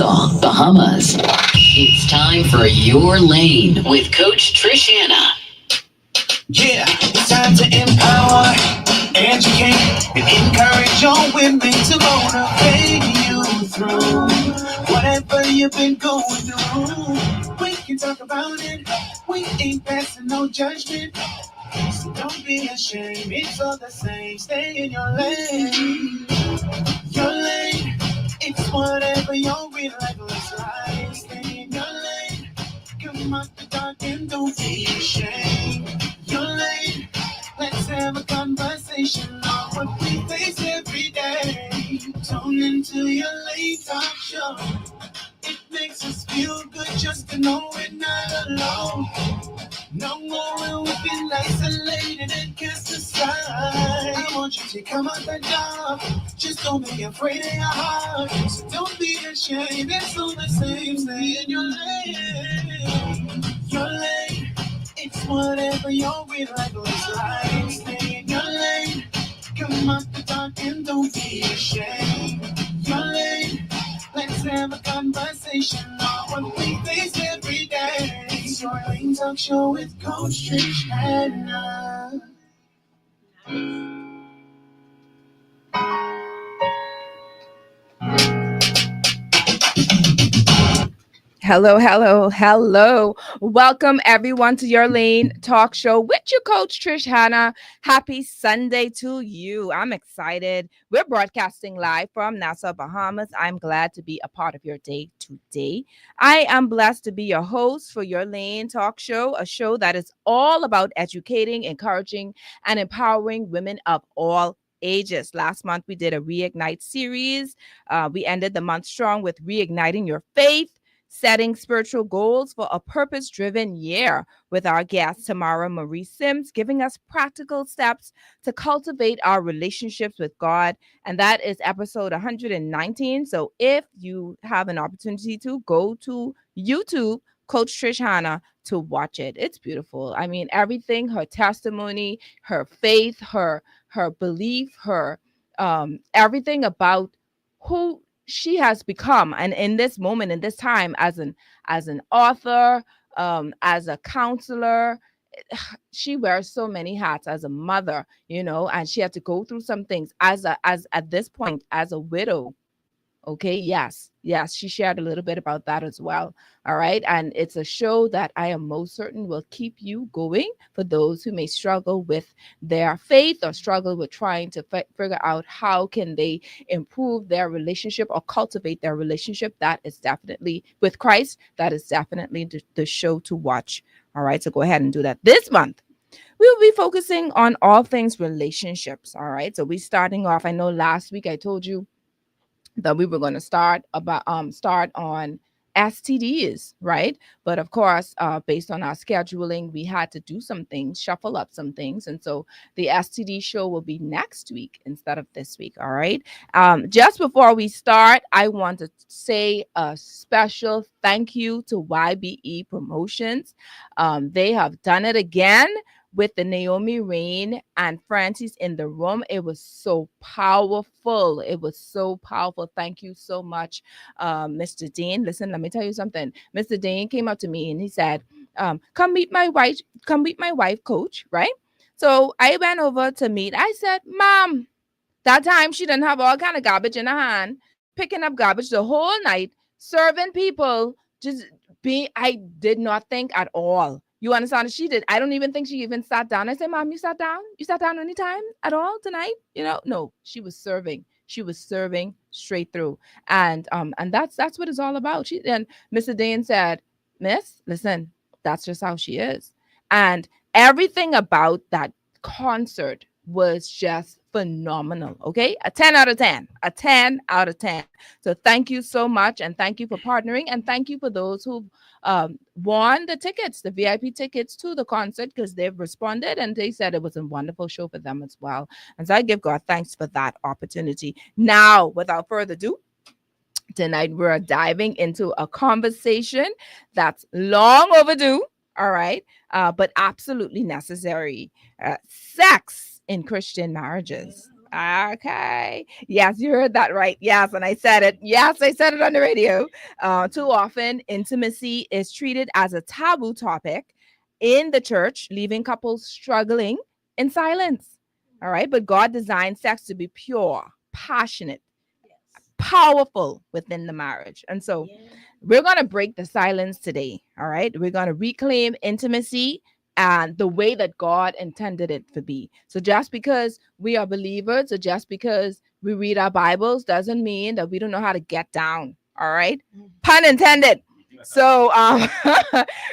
Nassau, Bahamas. It's time for Your Lane with Coach Trish Hanna. Yeah, it's time to empower, educate, and encourage your women to motivate you through whatever you've been going through. We can talk about it. We ain't passing no judgment. So don't be ashamed. It's all the same. Stay in your lane. Your lane. It's whatever your real life looks like. Stay in your lane. Come out the dark and don't be ashamed. Your lane. Let's have a conversation on what we face every day. Tune into your lane talk show. It makes us feel good just to know we're not alone. No more will we feel isolated and cast aside. I want you to come out the dark. Just don't be afraid of your heart. So don't be ashamed. It's all the same. Stay in your lane. Your lane. It's whatever your real life looks like. Stay in your lane. Come out the dark and don't be ashamed. Your lane. Let's have a conversation on what we face every day. It's Your Lane Talk Show with Coach Trish Hanna. Hello, hello, hello. Welcome everyone to Your Lane Talk Show with your coach Trish Hanna. Happy Sunday to you. I'm excited. We're broadcasting live from Nassau, Bahamas. I'm glad to be a part of your day today. I am blessed to be your host for Your Lane Talk Show, a show that is all about educating, encouraging, and empowering women of all ages. Last month, we did a Reignite series. We ended the month strong with Reigniting Your Faith, setting spiritual goals for a purpose-driven year, with our guest Tamara Marie Sims giving us practical steps to cultivate our relationships with God. And that is episode 119. So if you have an opportunity to go to YouTube, Coach Trish Hanna, to watch it. It's beautiful. I mean, everything, her testimony, her faith, her belief, her everything about who she has become, and in this moment, in this time, as an author, as a counselor, she wears so many hats, as a mother, and she had to go through some things as at this point as a widow. Okay, yes, she shared a little bit about that as well. All right, and it's a show that I am most certain will keep you going for those who may struggle with their faith or struggle with trying to figure out how can they improve their relationship or cultivate their relationship. That is definitely with Christ. That is definitely the show to watch. All right, so go ahead and do that. This month we will be focusing on all things relationships. All right, so we're starting off. I know last week I told you that we were going to start on STDs, right? But of course, based on our scheduling, we had to do some things, shuffle up some things. And so the STD show will be next week instead of this week. All right. Just before we start, I want to say a special thank you to YBE Promotions. They have done it again with the Naomi Rain and Francis in the room. It was so powerful. It was so powerful. Thank you so much, Mr. Dean. Listen, let me tell you something. Mr. Dean came up to me and he said, come meet my wife, Coach, right? So I went over to meet. I said, Mom, that time she didn't have all kind of garbage in her hand, picking up garbage the whole night, serving people, I did not think at all. You understand? She did. I don't even think she even sat down. I said, Mom, you sat down? You sat down anytime at all tonight? No, she was serving. She was serving straight through. And that's what it's all about. And Mr. Dane said, Miss, listen, that's just how she is. And everything about that concert was just phenomenal. Okay, a 10 out of 10, a 10 out of 10. So thank you so much, and thank you for partnering, and thank you for those who won the tickets, the VIP tickets to the concert, because they've responded and they said it was a wonderful show for them as well. And so I give God thanks for that opportunity. Now, without further ado, tonight we're diving into a conversation that's long overdue. All right, but absolutely necessary. Sex in Christian marriages. Okay. Yes, you heard that right. Yes, and I said it. Yes, I said it on the radio. Too often, intimacy is treated as a taboo topic in the church, leaving couples struggling in silence. All right. But God designed sex to be pure, passionate, powerful within the marriage. And so we're going to break the silence today. All right. We're going to reclaim intimacy and the way that God intended it to be. So just because we are believers or just because we read our Bibles doesn't mean that we don't know how to get down. All right. Pun intended. So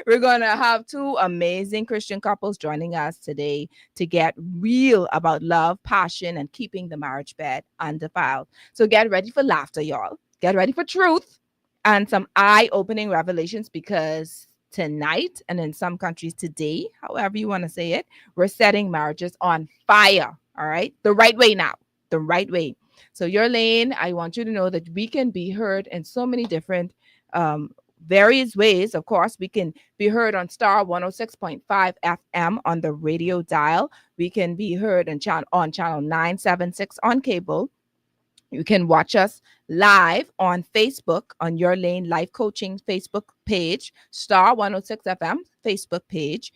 we're going to have two amazing Christian couples joining us today to get real about love, passion, and keeping the marriage bed undefiled. So get ready for laughter, y'all. Get ready for truth and some eye-opening revelations because tonight and in some countries today, however you want to say it, we're setting marriages on fire. All right. The right way now. The right way. So your lane, I want you to know that we can be heard in so many different various ways. Of course, we can be heard on Star 106.5 FM on the radio dial. We can be heard on channel 976 on cable. You can watch us live on Facebook on Your Lane Life Coaching Facebook page, Star 106 FM Facebook page,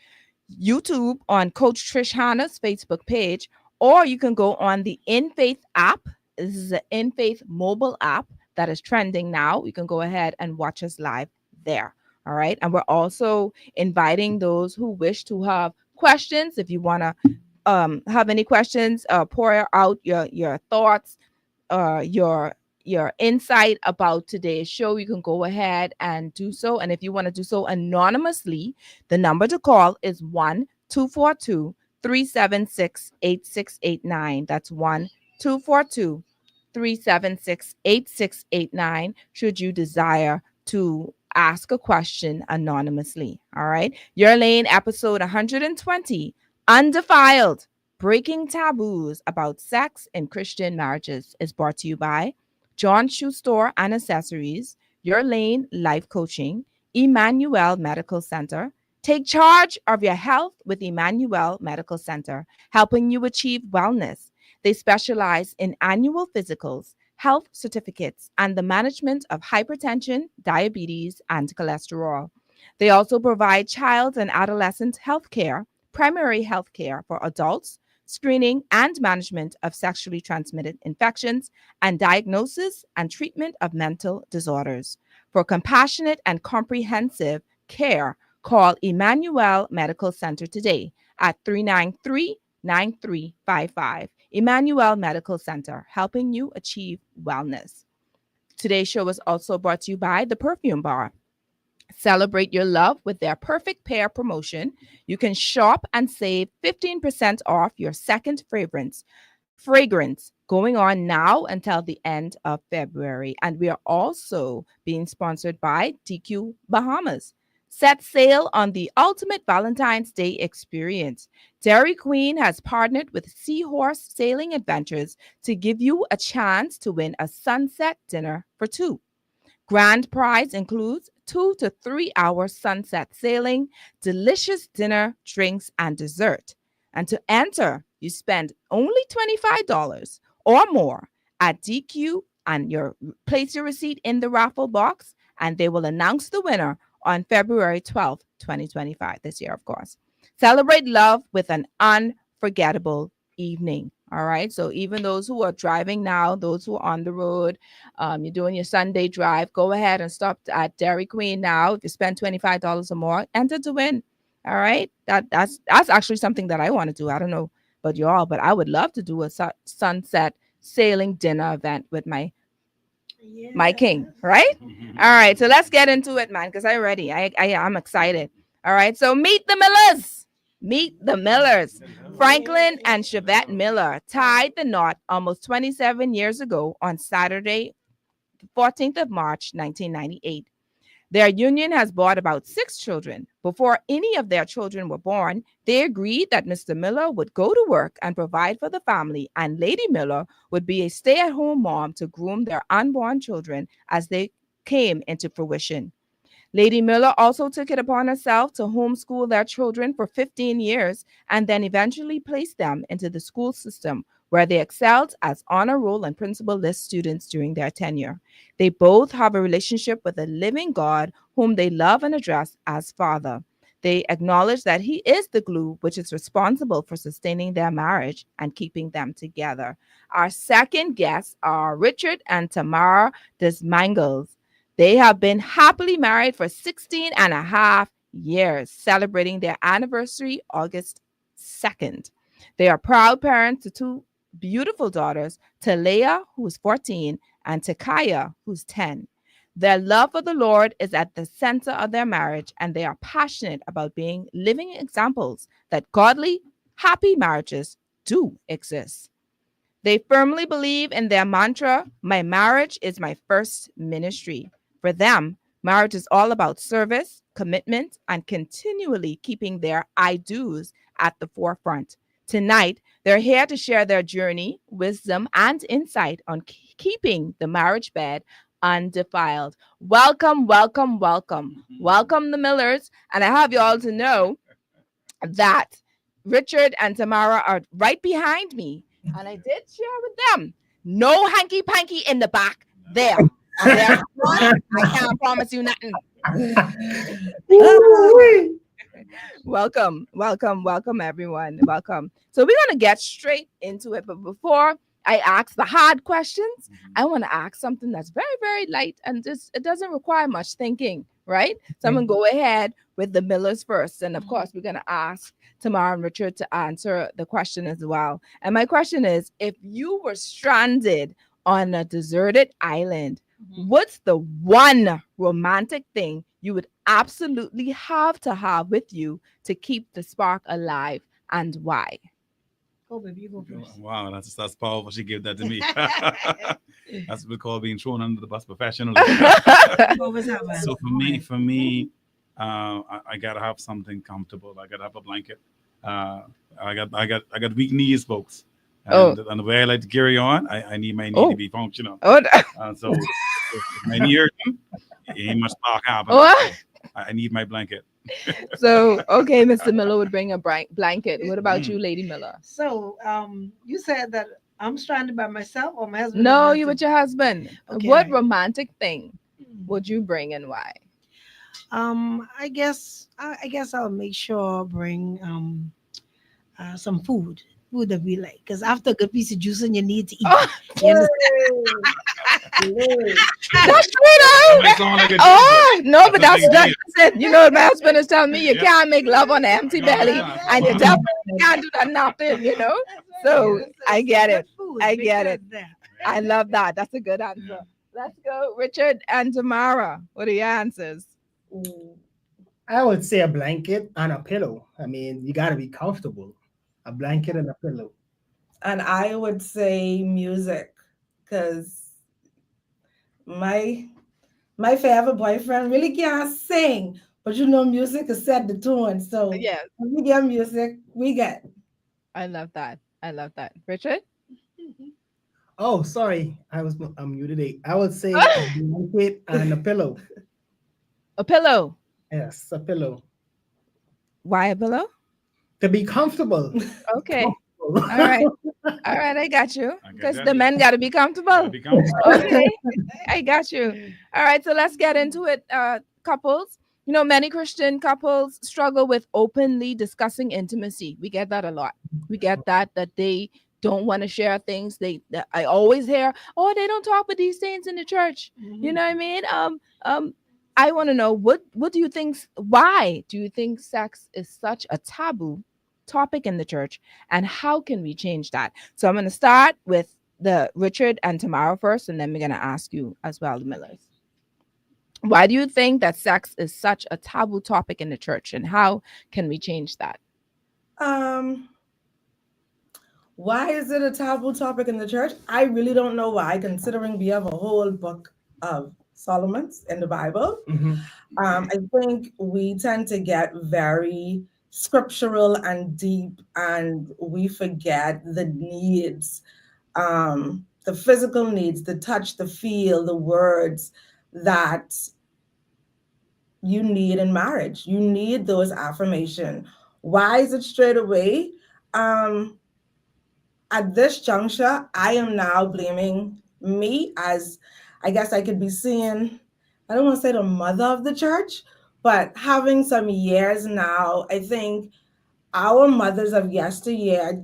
YouTube on Coach Trish Hanna's Facebook page, or you can go on the In Faith app. This is the In Faith mobile app that is trending now. You can go ahead and watch us live there. All right. And we're also inviting those who wish to have questions. If you want to have any questions, pour out your thoughts, your insight about today's show, you can go ahead and do so. And if you want to do so anonymously, the number to call is 1-242-376-8689. That's 1-242-376-8689 should you desire to ask a question anonymously. All right. Your Lane episode 120, Undefiled, Breaking Taboos About Sex in Christian Marriages, is brought to you by John Shoe Store and Accessories, Your Lane Life Coaching, Emmanuel Medical Center. Take charge of your health with Emmanuel Medical Center, helping you achieve wellness. They specialize in annual physicals, health certificates, and the management of hypertension, diabetes, and cholesterol. They also provide child and adolescent health care, primary health care for adults, screening and management of sexually transmitted infections, and diagnosis and treatment of mental disorders. For compassionate and comprehensive care, call Emmanuel Medical Center today at 393-9355. Emmanuel Medical Center, helping you achieve wellness. Today's show is also brought to you by the Perfume Bar. Celebrate your love with their perfect pair promotion. You can shop and save 15% off your second fragrance going on now until the end of February. And we are also being sponsored by DQ Bahamas. Set sail on the ultimate Valentine's Day experience. Dairy Queen has partnered with Seahorse Sailing Adventures to give you a chance to win a sunset dinner for two. Grand prize includes 2 to 3 hour sunset sailing, delicious dinner, drinks, and dessert. And to enter, you spend only $25 or more at DQ and place your receipt in the raffle box, and they will announce the winner on February 12th, 2025, this year, of course. Celebrate love with an unforgettable evening. All right. So even those who are driving now, those who are on the road, you're doing your Sunday drive, go ahead and stop at Dairy Queen now. If you spend $25 or more, enter to win. All right. That's actually something that I want to do. I don't know about you all, but I would love to do a sunset sailing dinner event with my king, right? All right, so let's get into it, man, because I'm ready. I'm excited. All right, so meet the Millers. Meet the Millers. Franklin and Chevette Miller tied the knot almost 27 years ago on Saturday, 14th of March, 1998. Their union has brought about 6 children. Before any of their children were born, they agreed that Mr. Miller would go to work and provide for the family, and Lady Miller would be a stay-at-home mom to groom their unborn children as they came into fruition. Lady Miller also took it upon herself to homeschool their children for 15 years and then eventually placed them into the school system where they excelled as honor roll and principal list students during their tenure. They both have a relationship with a living God whom they love and address as Father. They acknowledge that He is the glue which is responsible for sustaining their marriage and keeping them together. Our second guests are Richard and Tamara Desmangles. They have been happily married for 16 and a half years, celebrating their anniversary August 2nd. They are proud parents to two beautiful daughters, Talea, who's 14, and Takaya, who's 10. Their love for the Lord is at the center of their marriage, and they are passionate about being living examples that godly, happy marriages do exist. They firmly believe in their mantra, my marriage is my first ministry. For them, marriage is all about service, commitment, and continually keeping their I do's at the forefront. Tonight, they're here to share their journey, wisdom, and insight on keeping the marriage bed undefiled. Welcome, welcome, welcome. Welcome, the Millers. And I have you all to know that Richard and Tamara are right behind me. And I did share with them. No hanky panky in the back. There. There. I can't promise you nothing. Welcome, welcome, welcome, everyone. Welcome. So we're gonna get straight into it. But before I ask the hard questions, I want to ask something that's very, very light and just it doesn't require much thinking, right? So I'm gonna go ahead with the Millers first. And of course, we're gonna ask Tamara and Richard to answer the question as well. And my question is, if you were stranded on a deserted island, what's the one romantic thing you would absolutely have to have with you to keep the spark alive, and why? Oh, baby, you go first. Wow, that's powerful. She gave that to me. That's what we call being thrown under the bus professionally. So for me, I gotta have something comfortable. I gotta have a blanket. I got weak knees, folks. And the way I like to carry on, I need my knee to be functional. So if my knee hurt, ain't much talk happening. I need my blanket. So, okay, Mr. Miller would bring a blanket. What about you, Lady Miller? So, you said that I'm stranded by myself or my husband? No, you with your husband. Okay, What right. romantic thing would you bring and why? I guess I'll make sure I bring some food that we like, because after a good piece of juice, and you need to eat. You understand? That's true though. Oh no, but that's it. You know, my husband is telling me you can't make love on an empty belly, and you definitely can't do that nothing. You know, so I get it. I get it. I love that. That's a good answer. Let's go, Richard and Tamara. What are your answers? I would say a blanket and a pillow. I mean, you got to be comfortable. A blanket and a pillow. And I would say music, because my favorite boyfriend really can't sing, but you know, music has set the tone. So yes, when we get music, we get. I love that. I love that. Richard? Oh, sorry. I'm muted. I would say a blanket and a pillow. A pillow. Yes, a pillow. Why a pillow? To be comfortable. Okay. All right. All right, I got you. Because the men got to be comfortable. Okay, I got you. All right, so let's get into it. Couples, you know, many Christian couples struggle with openly discussing intimacy. We get that a lot. We get that they don't want to share things. I always hear, oh, they don't talk about these things in the church. You know what I mean? I want to know what do you think? Why do you think sex is such a taboo topic in the church, and how can we change that? So I'm going to start with the Richard and Tamara first, and then we're going to ask you as well, the Millers. Why do you think that sex is such a taboo topic in the church, and how can we change that? Why is it a taboo topic in the church? I really don't know why, considering we have a whole book of Solomon's in the Bible. I think we tend to get very scriptural and deep, and we forget the needs, the physical needs, the touch, the feel, the words that you need in marriage. You need those affirmation. Why is it straight away? I at this juncture, I am now blaming me as, I guess I could be seeing, I don't want to say the mother of the church, but having some years now, I think our mothers of yesteryear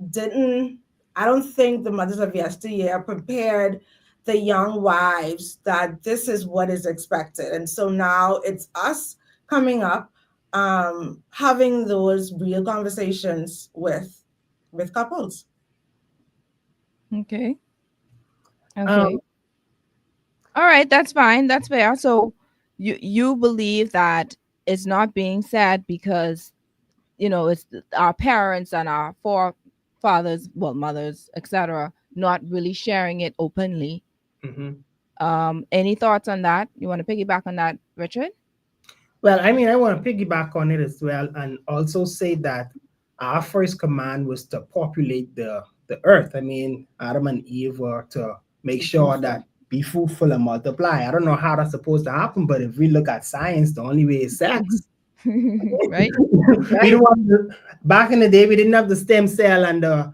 didn't, I don't think the mothers of yesteryear prepared the young wives that this is what is expected. And so now it's us coming up, having those real conversations with couples. Okay. Okay. All right, that's fine. That's fair. So you believe that it's not being said because it's our parents and our forefathers, well, mothers, etc., not really sharing it openly. Any thoughts on that? You want to piggyback on that, Richard? Well, I mean, I want to piggyback on it as well, and also say that our first command was to populate the earth. I mean, Adam and Eve were to make sure that be fruitful and multiply. I don't know how that's supposed to happen, but if we look at science, the only way is sex. Right. We don't want back in the day, we didn't have the stem cell and the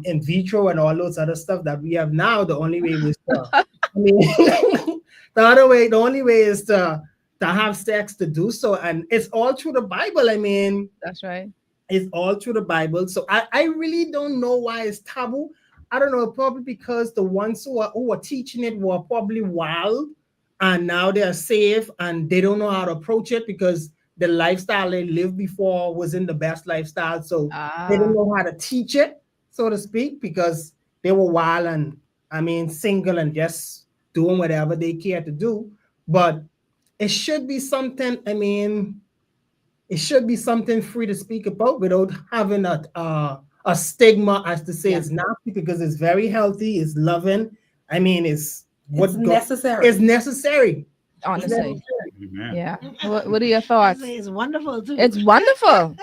in vitro and all those other stuff that we have now. The only way was to, I mean, the only way is to have sex to do so, and it's all through the Bible. I mean, that's right. It's all through the Bible. So I really don't know why it's taboo. I don't know, probably because the ones who are teaching it were probably wild, and now they're safe and they don't know how to approach it because the lifestyle they lived before wasn't the best lifestyle. So they don't know how to teach it, so to speak, because they were wild and, I mean, single and just doing whatever they care to do. But it should be something, I mean, it should be something free to speak about without having a stigma as to say it's nasty, because it's very healthy, it's loving. I mean, it's necessary. It's necessary. Honestly. Amen. Yeah. What are your thoughts? It's wonderful too. It's wonderful.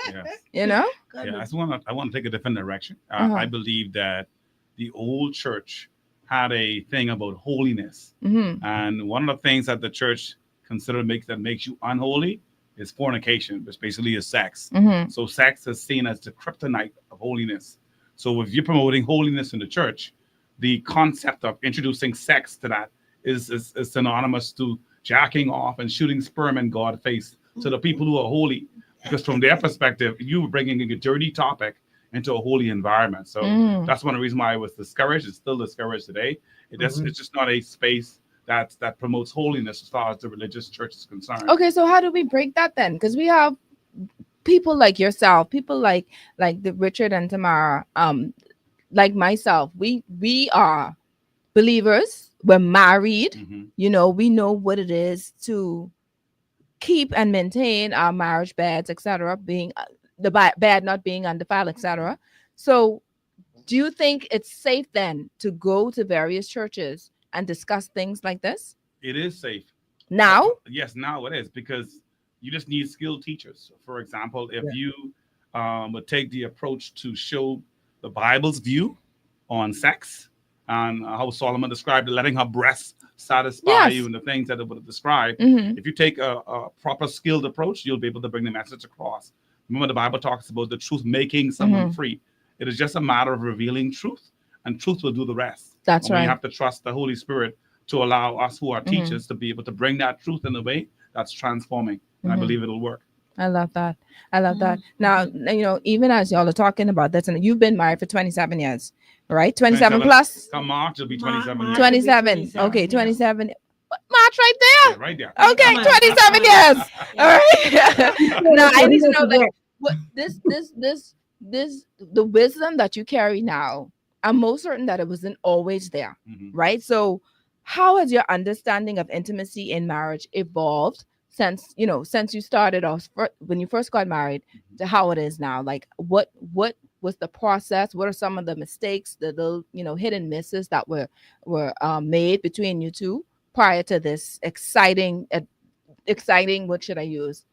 Yeah, I want to take a different direction. I believe that the old church had a thing about holiness, and one of the things that the church considered makes you unholy is fornication, which basically is sex. So sex is seen as the kryptonite of holiness. So if you're promoting holiness in the church, the concept of introducing sex to that is synonymous to jacking off and shooting sperm in God's face to the people who are holy. Because from their perspective, you were bringing a dirty topic into a holy environment. So that's one of the reasons why I was discouraged. It's still discouraged today. It's just not a space that promotes holiness as far as the religious church is concerned. Okay, so how do we break that then? Because we have people like yourself, people like the Richard and Tamara, like myself. We are believers. We're married. We know what it is to keep and maintain our marriage beds, etc. Being the bed not being undefiled, etc. So, do you think it's safe then to go to various churches and discuss things like this? It is safe now. Yes, now it is, because you just need skilled teachers. For example, if you would take the approach to show the Bible's view on sex and how Solomon described it, letting her breasts satisfy you and the things that it would have described. If you take a proper skilled approach, you'll be able to bring the message across. Remember, the Bible talks about the truth making someone free. It is just a matter of revealing truth, and truth will do the rest. That's right. You have to trust the Holy Spirit to allow us who are teachers to be able to bring that truth in a way that's transforming. And I believe it'll work. I love that. Now, even as y'all are talking about this, and you've been married for 27 years, right? 27 plus? Come March, it'll be 27 years. 27. Okay, 27. March right there. Yeah, right there. Okay, 27 years. All right. Now, I need to know that the wisdom that you carry now, I'm most certain that it wasn't always there, right? So how has your understanding of intimacy in marriage evolved since you started off when you first got married to how it is now? Like what was the process? What are some of the mistakes, the hidden misses that were made between you two prior to this exciting, what should I use?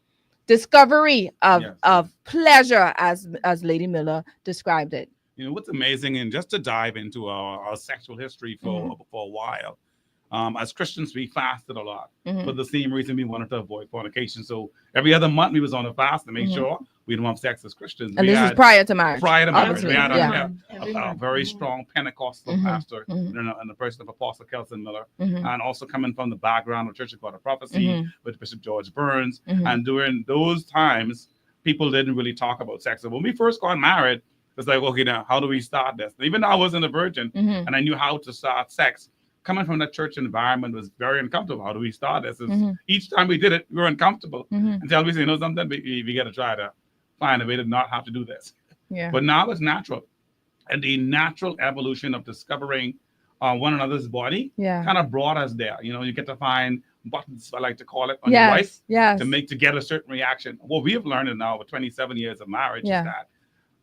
Discovery of pleasure, as Lady Miller described it. What's amazing, and just to dive into our sexual history for a while, As Christians, we fasted a lot Mhm. for the same reason we wanted to avoid fornication. So every other month we was on a fast to make Mhm. sure we don't have sex as Christians. And We this is had prior to marriage. prior to marriage, Obviously. we had Yeah. a very strong Pentecostal Mhm. pastor Mhm. and the person of Apostle Kelson Miller, Mhm. and also coming from the background of Church of God of Prophecy Mhm. with Bishop George Burns. Mhm. And during those times, people didn't really talk about sex. So when we first got married, it's like, okay, now how do we start this? Even though I wasn't a virgin Mhm. and I knew how to start sex, coming from that church environment was very uncomfortable. How do we start this? Mhm. Each time we did it, we were uncomfortable Mhm. until we say, you know something, we got to try to find a way to not have to do this. Yeah. But now it's natural. And the natural evolution of discovering one another's body Yeah. kind of brought us there. You know, you get to find buttons, I like to call it, on your wife Yes. to get a certain reaction. What we have learned now with 27 years of marriage Yeah. is that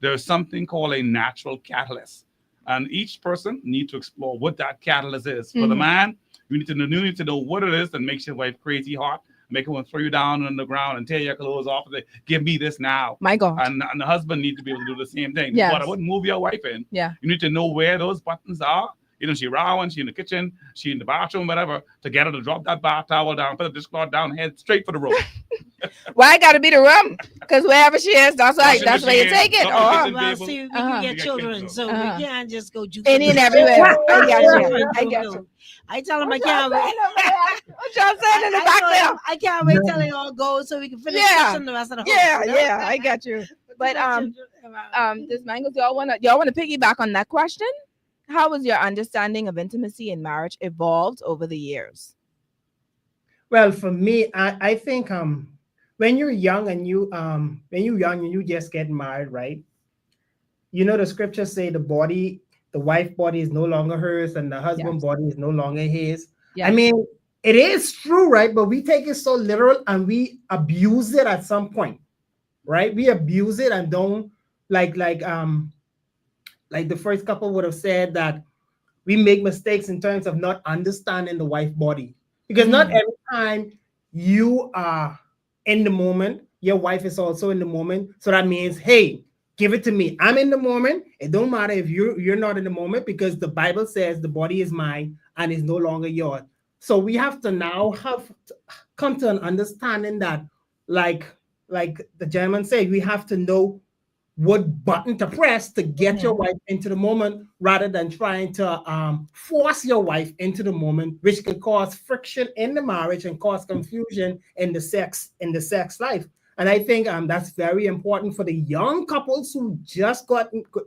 there's something called a natural catalyst. And each person needs to explore what that catalyst is. For the Mhm. man, you need to know what it is that makes your wife crazy hot, make her want to throw you down on the ground and tear your clothes off and say, give me this now. My God. And the husband needs to be able to do the same thing. Yes. But I wouldn't move your wife in. Yeah. You need to know where those buttons are. You know, she rowing, she in the kitchen, she in the bathroom, whatever, to get her to drop that bath towel down, put the dishcloth down, head straight for the room. Why it got to be the room? Because wherever she is, that's right. That's where you take it. Something Or kitchen Well, table. see, we Uh-huh. can You get got children, kids, so uh-huh. we can't just go juke any and everywhere. I get you. I get you. I tell them I What y'all can't wait. saying over there? What y'all saying in the back there? I can't wait till they all go so we can finish Yeah. fixing the rest of the Yeah, house. yeah, I got you. But Desmangles, y'all want to piggyback on that question? How has your understanding of intimacy in marriage evolved over the years? Well, for me, I think when you're young and you just get married, right? You know the scriptures say the wife body is no longer hers, and the husband Yes. body is no longer his. Yes. I mean, it is true, right? But we take it so literal and we abuse it at some point, right? We abuse it and don't like the first couple would have said that we make mistakes in terms of not understanding the wife body, because not every time you are in the moment, your wife is also in the moment. So that means, hey, give it to me. I'm in the moment. It don't matter if you're not in the moment, because the Bible says the body is mine and is no longer yours. So we have to now come to an understanding that, like the gentleman said, we have to know what button to press to get your wife into the moment, rather than trying to force your wife into the moment, which could cause friction in the marriage and cause confusion in the sex life. And I think that's very important for the young couples who just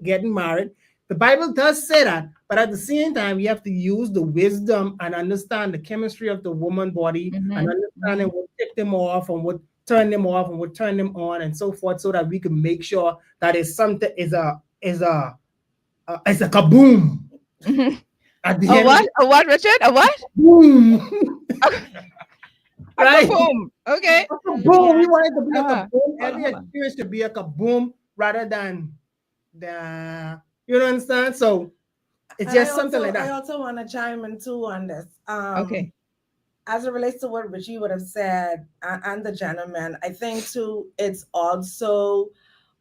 getting married. The Bible does say that, but at the same time, you have to use the wisdom and understand the chemistry of the woman body, and understanding what tick them off and what turn them off and what turn them on and so forth, so that we can make sure that is something is a kaboom. At the end what? A what, Richard? A what? boom. Right? Boom. Okay. A kaboom. We want it to be a kaboom. Hold Every on. experience should be a kaboom rather than you know, understand? So it's And just something like I that. also want to chime in too on this. Okay. As it relates to what Richie would have said and the gentleman, I think too, it's also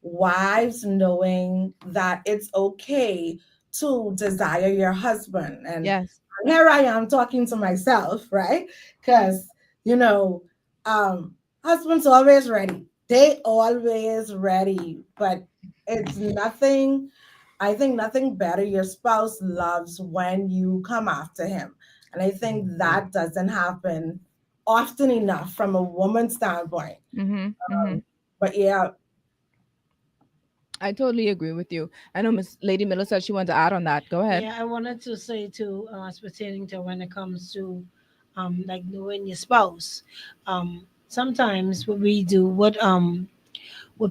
wives knowing that it's okay to desire your husband. And Yes. here I am talking to myself, right? Because, you know, husbands always ready. They always ready. But it's nothing, I think nothing better your spouse loves when you come after him. And I think that doesn't happen often enough from a woman's standpoint. But yeah, I totally agree with you. I know Miss Lady Miller said she wanted to add on that. Go ahead. Yeah, I wanted to say too, pertaining to when it comes to like knowing your spouse. Sometimes what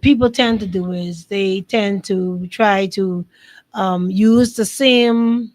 people tend to do is they tend to try to use the same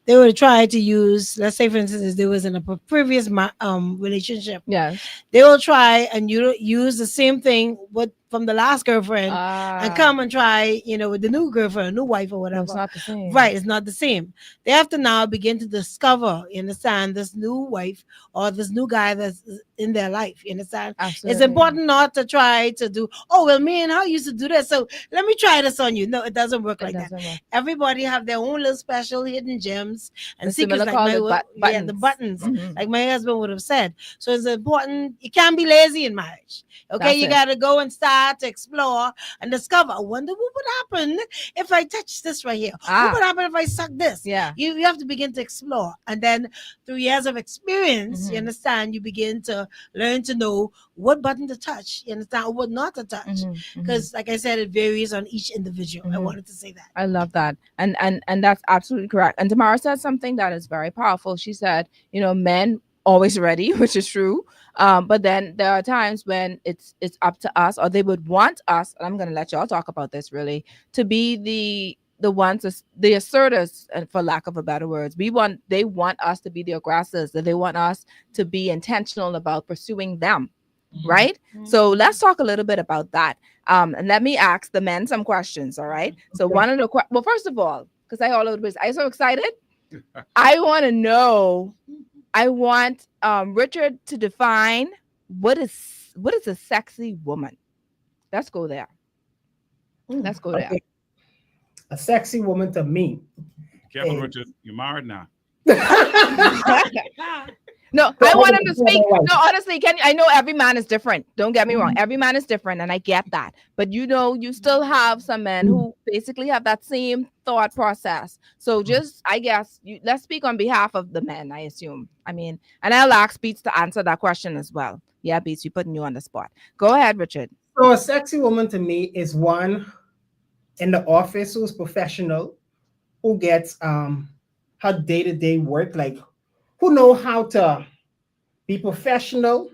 they would try to use, let's say for instance, if there was in a previous relationship, Yes. they will try and use the same thing what from the last girlfriend and come and try, with the new girlfriend, new wife or whatever. No, it's not the same. Right, it's not the same. They have to now begin to discover, you understand, this new wife or this new guy that's in their life. You understand? Absolutely. It's important not to try to do, oh well, me and her used to do this, so let me try this on you. No, it doesn't work like that. Work. Everybody have their own little special hidden gems and Mr. secrets, Miller like called it the buttons, Mhm. like my husband would have said. So it's important. You can't be lazy in marriage. Okay, That's you it. got to go and start to explore and discover. I wonder what would happen if I touch this right here. What would happen if I suck this? Yeah. You have to begin to explore, and then through years of experience, you understand, you begin to learn to know what button to touch. You understand, or what not to touch, because like I said, it varies on each individual. I wanted to say that. I love that, and that's absolutely correct. And Tamara said something that is very powerful. She said, men always ready, which is true. But then there are times when it's up to us, or they would want us, and I'm going to let y'all talk about this really, to be the ones, the asserters, and for lack of a better words. They want us to be the aggressors, that they want us to be intentional about pursuing them. Right? So let's talk a little bit about that. And let me ask the men some questions. All right. So one of the well, first of all, because I all over the place, I'm so excited. I want to know. I want Richard to define what is a sexy woman. Let's go there. Let's go there. A sexy woman to me. Careful, Richard. You're married now. No, I want him to speak. No, honestly, I know every man is different. Don't get me wrong. Every man is different, and I get that. But you still have some men who basically have that same thought process. So just, I guess, let's speak on behalf of the men, I assume. I mean, and I'll ask Beats to answer that question as well. Yeah, Beats, we're putting you on the spot. Go ahead, Richard. So a sexy woman to me is one in the office who's professional, who gets her day-to-day work, like who know how to be professional,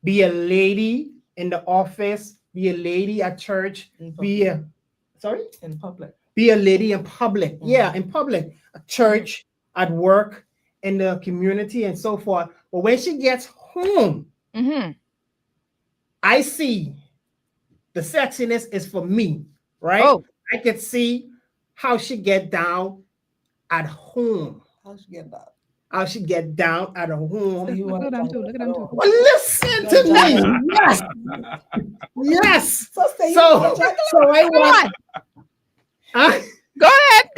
be a lady in the office, be a lady at church, in public. Be a lady in public. Yeah, in public, at church, at work, in the community, and so forth. But when she gets home, I see the sexiness is for me, right? Oh. I could see how she get down at home. How she get that? How she get down at her home. Look at them too. Well, listen to me. Yes. Yes. So I want. Go ahead.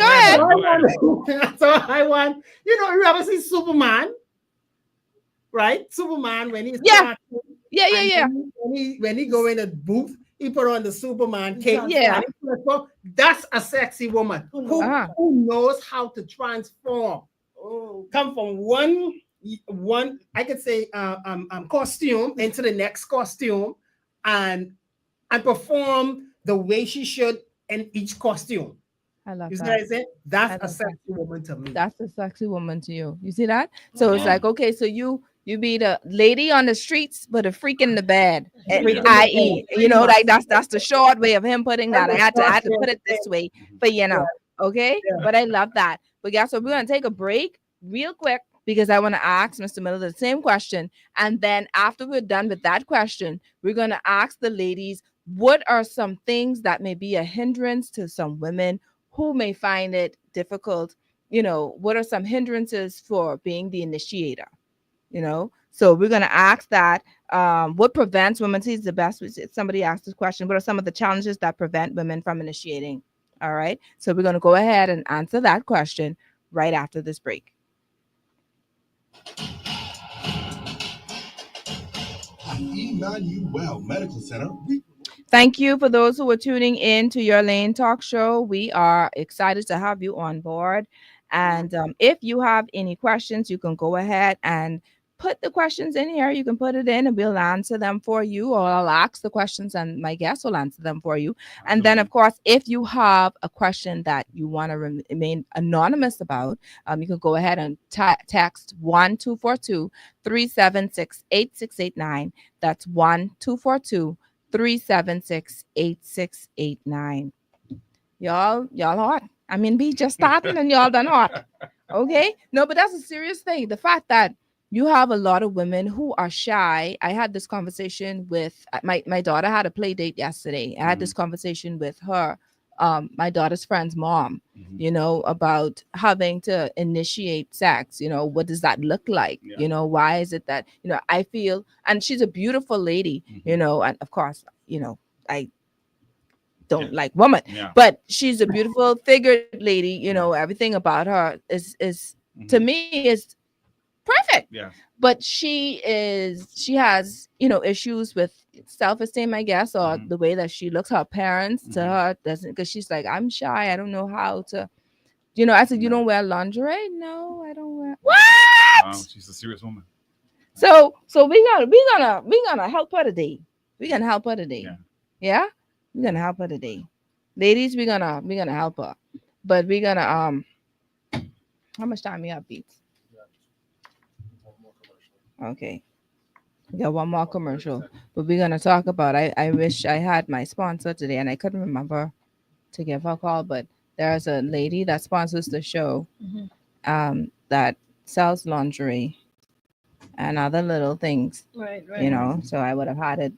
So I want, you ever see Superman? Right? Superman, when he's Yeah. When he go in a booth, he put on the Superman cape. Yeah. That's a sexy woman who knows how to transform. Come from one I could say costume into the next costume and perform the way she should in each costume. I love you that. See what I said? That's a sexy woman to me. That's a sexy woman to you. You see that? So it's like, okay, so you be the lady on the streets, but a freak in the bed. I.e., like that's the short way of him putting that. I had to put it this way, but okay. Yeah. But I love that. But guess what? We're gonna take a break real quick because I want to ask Mr. Miller the same question, and then after we're done with that question, we're gonna ask the ladies what are some things that may be a hindrance to some women who may find it difficult. What are some hindrances for being the initiator? So we're going to ask that what prevents women. See, it's the best. Somebody asked this question. What are some of the challenges that prevent women from initiating? All right. So we're going to go ahead and answer that question right after this break. Emmanuel Medical Center. Thank you for those who are tuning in to Your Lane Talk Show. We are excited to have you on board. And if you have any questions, you can go ahead and put the questions in here. You can put it in and we'll answer them for you, or I'll ask the questions and my guest will answer them for you. And then, of course, if you have a question that you want to remain anonymous about, you can go ahead and text 1-242-376-8689. That's 1-242-376-8689. Y'all hot. I mean, we just started and y'all done hot. Okay? No, but that's a serious thing. The fact that you have a lot of women who are shy. I had this conversation with my daughter had a play date yesterday. I had this conversation with her, my daughter's friend's mom, you know, about having to initiate sex. You know, what does that look like? Yeah. You know, why is it that, you know, I feel, and she's a beautiful lady, you know, and of course, you know, I don't like women, but she's a beautiful figured lady, you know, everything about her is to me is perfect. Yeah. But she has, you know, issues with self-esteem, I guess, or the way that she looks. Her parents to her doesn't, because she's like, I'm shy, I don't know how to, you know. I said, you don't wear lingerie? No, I don't wear. What? Wow, she's a serious woman. So we're gonna help her today. We're gonna help her today. Yeah, we're gonna help her today. Ladies, we're gonna help her. But we're gonna how much time we have, Beats? Okay. We got one more commercial. But we're gonna talk about, I wish I had my sponsor today and I couldn't remember to give her a call, but there's a lady that sponsors the show that sells lingerie and other little things. Right. You know, so I would have had it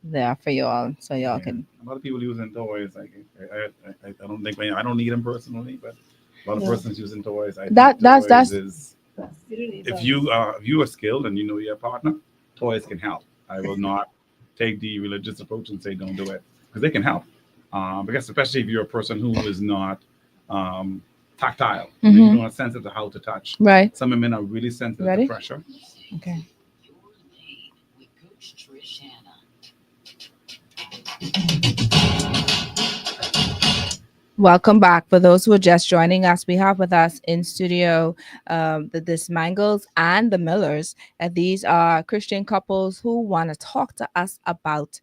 there for y'all so y'all can. A lot of people using toys. Like I don't think I don't need them personally, but a lot of persons using toys. That's if you are skilled and you know your partner, toys can help. I will not take the religious approach and say don't do it, because they can help. Because especially if you're a person who is not tactile, you don't have sensitive to how to touch. Right. Some women are really sensitive to pressure. Okay. Your Lane with Coach Trish Hannah. Welcome back. For those who are just joining us, we have with us in studio the Desmangles and the Millers. These are Christian couples who want to talk to us about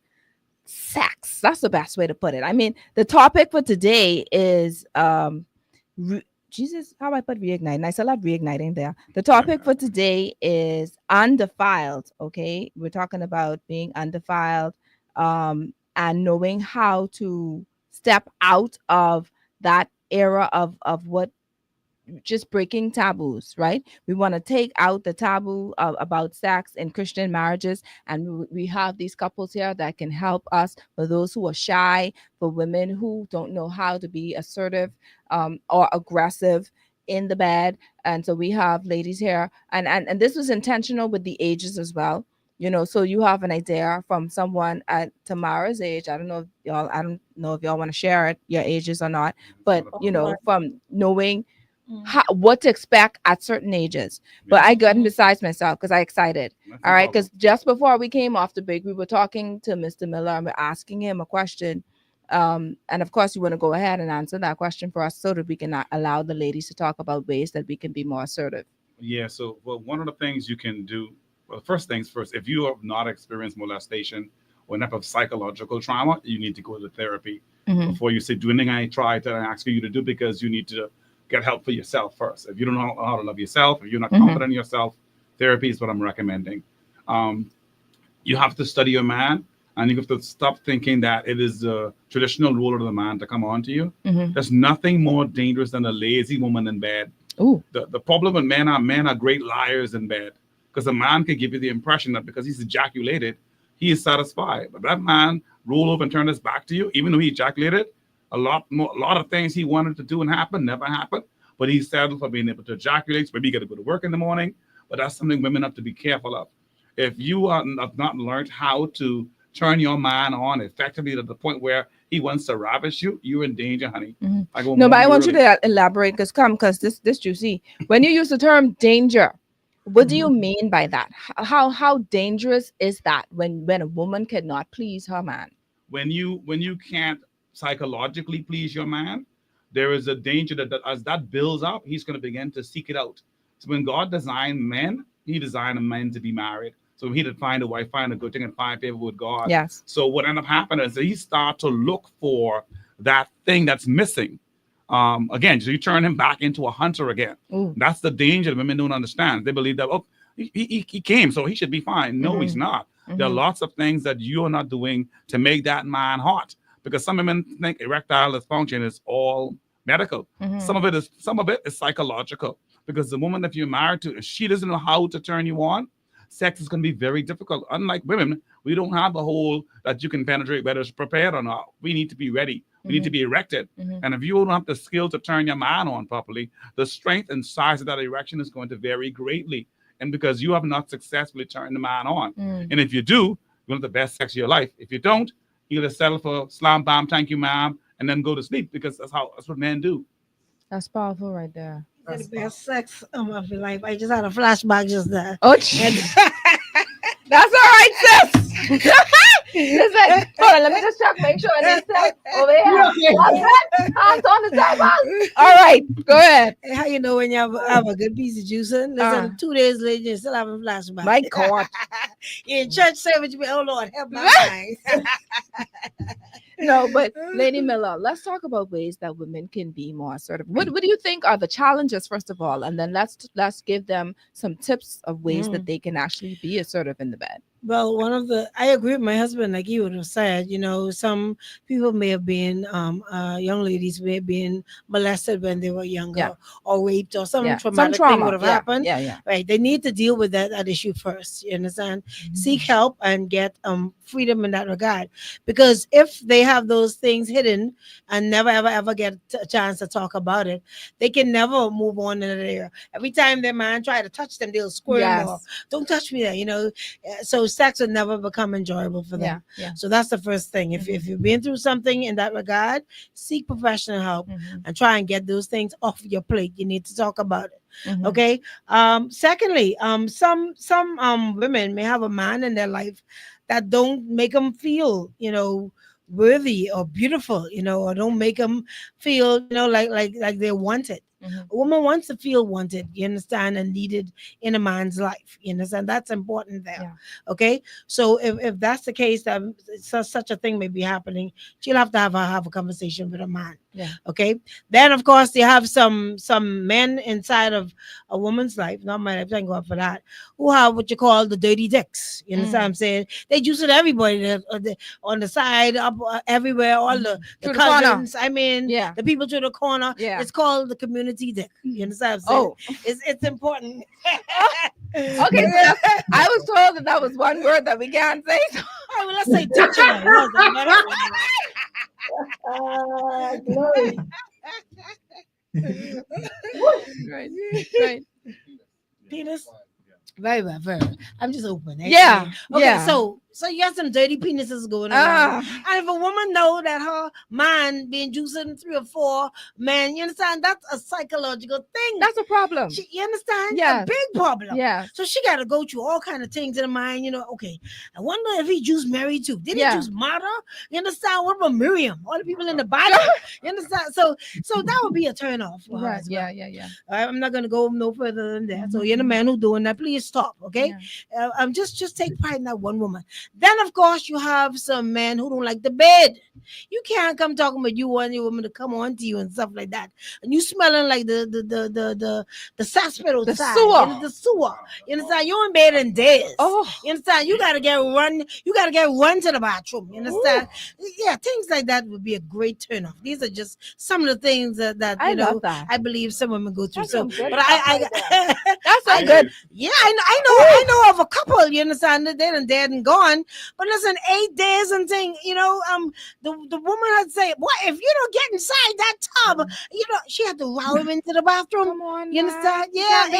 sex. That's the best way to put it. I mean, the topic for today is Jesus, how I put reigniting? I still have reigniting there. The topic for today is undefiled. Okay, we're talking about being undefiled and knowing how to step out of that era of what, just breaking taboos, right? We want to take out the taboo about sex in Christian marriages, and we have these couples here that can help us. For those who are shy, for women who don't know how to be assertive or aggressive in the bed, and so we have ladies here, and this was intentional with the ages as well. You know, so you have an idea from someone at Tamara's age. I don't know if y'all want to share it, your ages or not, but you know, from knowing what to expect at certain ages. But I got besides myself because I excited. All right, because just before we came off the break, we were talking to Mr. Miller and we're asking him a question. And of course, you want to go ahead and answer that question for us so that we can allow the ladies to talk about ways that we can be more assertive. Yeah. So, well, one of the things you can do, well, first things first, if you have not experienced molestation or enough of psychological trauma, you need to go to therapy before you say do anything I try to ask you to do, because you need to get help for yourself first. If you don't know how to love yourself, if you're not confident in yourself, therapy is what I'm recommending. You have to study your man, and you have to stop thinking that it is the traditional role of the man to come on to you. There's nothing more dangerous than a lazy woman in bed. Ooh. The problem with men are great liars in bed, because a man can give you the impression that because he's ejaculated, he is satisfied. But that man roll over and turn his back to you, even though he ejaculated, a lot of things he wanted to do and happen never happened, but he settled for being able to ejaculate. Maybe he got to go to work in the morning, but that's something women have to be careful of. If you have not learned how to turn your man on effectively to the point where he wants to ravish you, you're in danger, honey. No, but I want you to elaborate, because this juicy. When you use the term danger, what do you mean by that? How dangerous is that when a woman cannot please her man? When you can't psychologically please your man, there is a danger that as that builds up, he's going to begin to seek it out. So when God designed men, he designed men to be married. So he did find a wife, find a good thing, and find favor with God. Yes. So what ended up happening is that he started to look for that thing that's missing. Again, so you turn him back into a hunter again. Ooh. That's the danger that women don't understand. They believe that, he came, so he should be fine. No, he's not. There are lots of things that you're not doing to make that man hot. Because some women think erectile dysfunction is all medical. Some of it is psychological. Because the woman that you're married to, if she doesn't know how to turn you on, sex is going to be very difficult. Unlike women, we don't have a hole that you can penetrate whether it's prepared or not. We need to be ready. We need to be erected. And if you don't have the skill to turn your man on properly, the strength and size of that erection is going to vary greatly. And because you have not successfully turned the man on. And if you do, you'll have the best sex of your life. If you don't, you're going to settle for slam, bam, thank you, ma'am, and then go to sleep, because that's what men do. That's powerful right there. The best sex of my life. I just had a flashback just there. Oh, that's all right, sis. Listen, hold on, let me just check, make sure I didn't over here. That's it. Hands on the table. All right, go ahead. How you know when you have a good piece of juice? Listen, 2 days later, you still having flashback. My God. In church service, you be, oh Lord, help my mind. No, but Lady Miller, let's talk about ways that women can be more assertive. What do you think are the challenges, first of all, and then let's give them some tips of ways that they can actually be assertive in the bed. Well, I agree with my husband, like you would have said, some people may have been, young ladies may have been molested when they were younger or raped or some traumatic thing would have happened. Yeah. Right. They need to deal with that issue first. You understand? Seek help and get freedom in that regard. Because if they have those things hidden and never, ever get a chance to talk about it, they can never move on in that area. Every time their man try to touch them, they'll squirm or don't touch me there, So sex will never become enjoyable for them. Yeah. So that's the first thing. If you've been through something in that regard, seek professional help and try and get those things off your plate. You need to talk about it. Okay. Secondly, some women may have a man in their life that don't make them feel, worthy or beautiful, or don't make them feel, like they're wanted. A woman wants to feel wanted, you understand, and needed in a man's life. You understand? That's important there. Yeah. Okay. So if that's the case, that such a thing may be happening, she'll have to have a conversation with a man. Yeah. Okay. Then of course you have some men inside of a woman's life, not my life, thank God for that, who have what you call the dirty dicks. You understand what I'm saying? They use it everybody on the side, up everywhere, all the cousins. I mean, the people to the corner. Yeah. It's called the community dick. You understand what I'm saying? It's important. Okay, so I was told that was one word that we can't say. So. Well, let's say titular. Glory. Right. Penis. Very well, very well. I'm just open. Yeah. Okay, yeah. So you got some dirty penises going on. And if a woman know that her man being juicing 3 or 4 men, you understand, that's a psychological thing. That's a problem. You understand? Yeah. A big problem. Yeah. So she got to go through all kind of things in her mind. Okay, I wonder if he juiced Mary too. Did he juice Martha? You understand? What about Miriam? All the people in the Bible. You understand? So that would be a turn off for her. Right. As well. Yeah. I'm not gonna go no further than that. So you're the man who doing that. Please stop. Okay. Yeah. Just take pride in that one woman. Then of course you have some men who don't like the bed. You can't come talking about you want your woman to come on to you and stuff like that, and you smelling like the cesspit outside, the sewer. You understand? You in bed in days. You understand? You gotta get run to the bathroom. You understand? Ooh. Yeah, things like that would be a great turn off. These are just some of the things that I believe some women go through. That's that's so good. Yeah, I know of a couple. You understand? That they done dead and gone. But listen, 8 days and thing. The woman had to say, "What if you don't get inside that tub?" She had to row him into the bathroom. Come on, you understand? Yeah, 8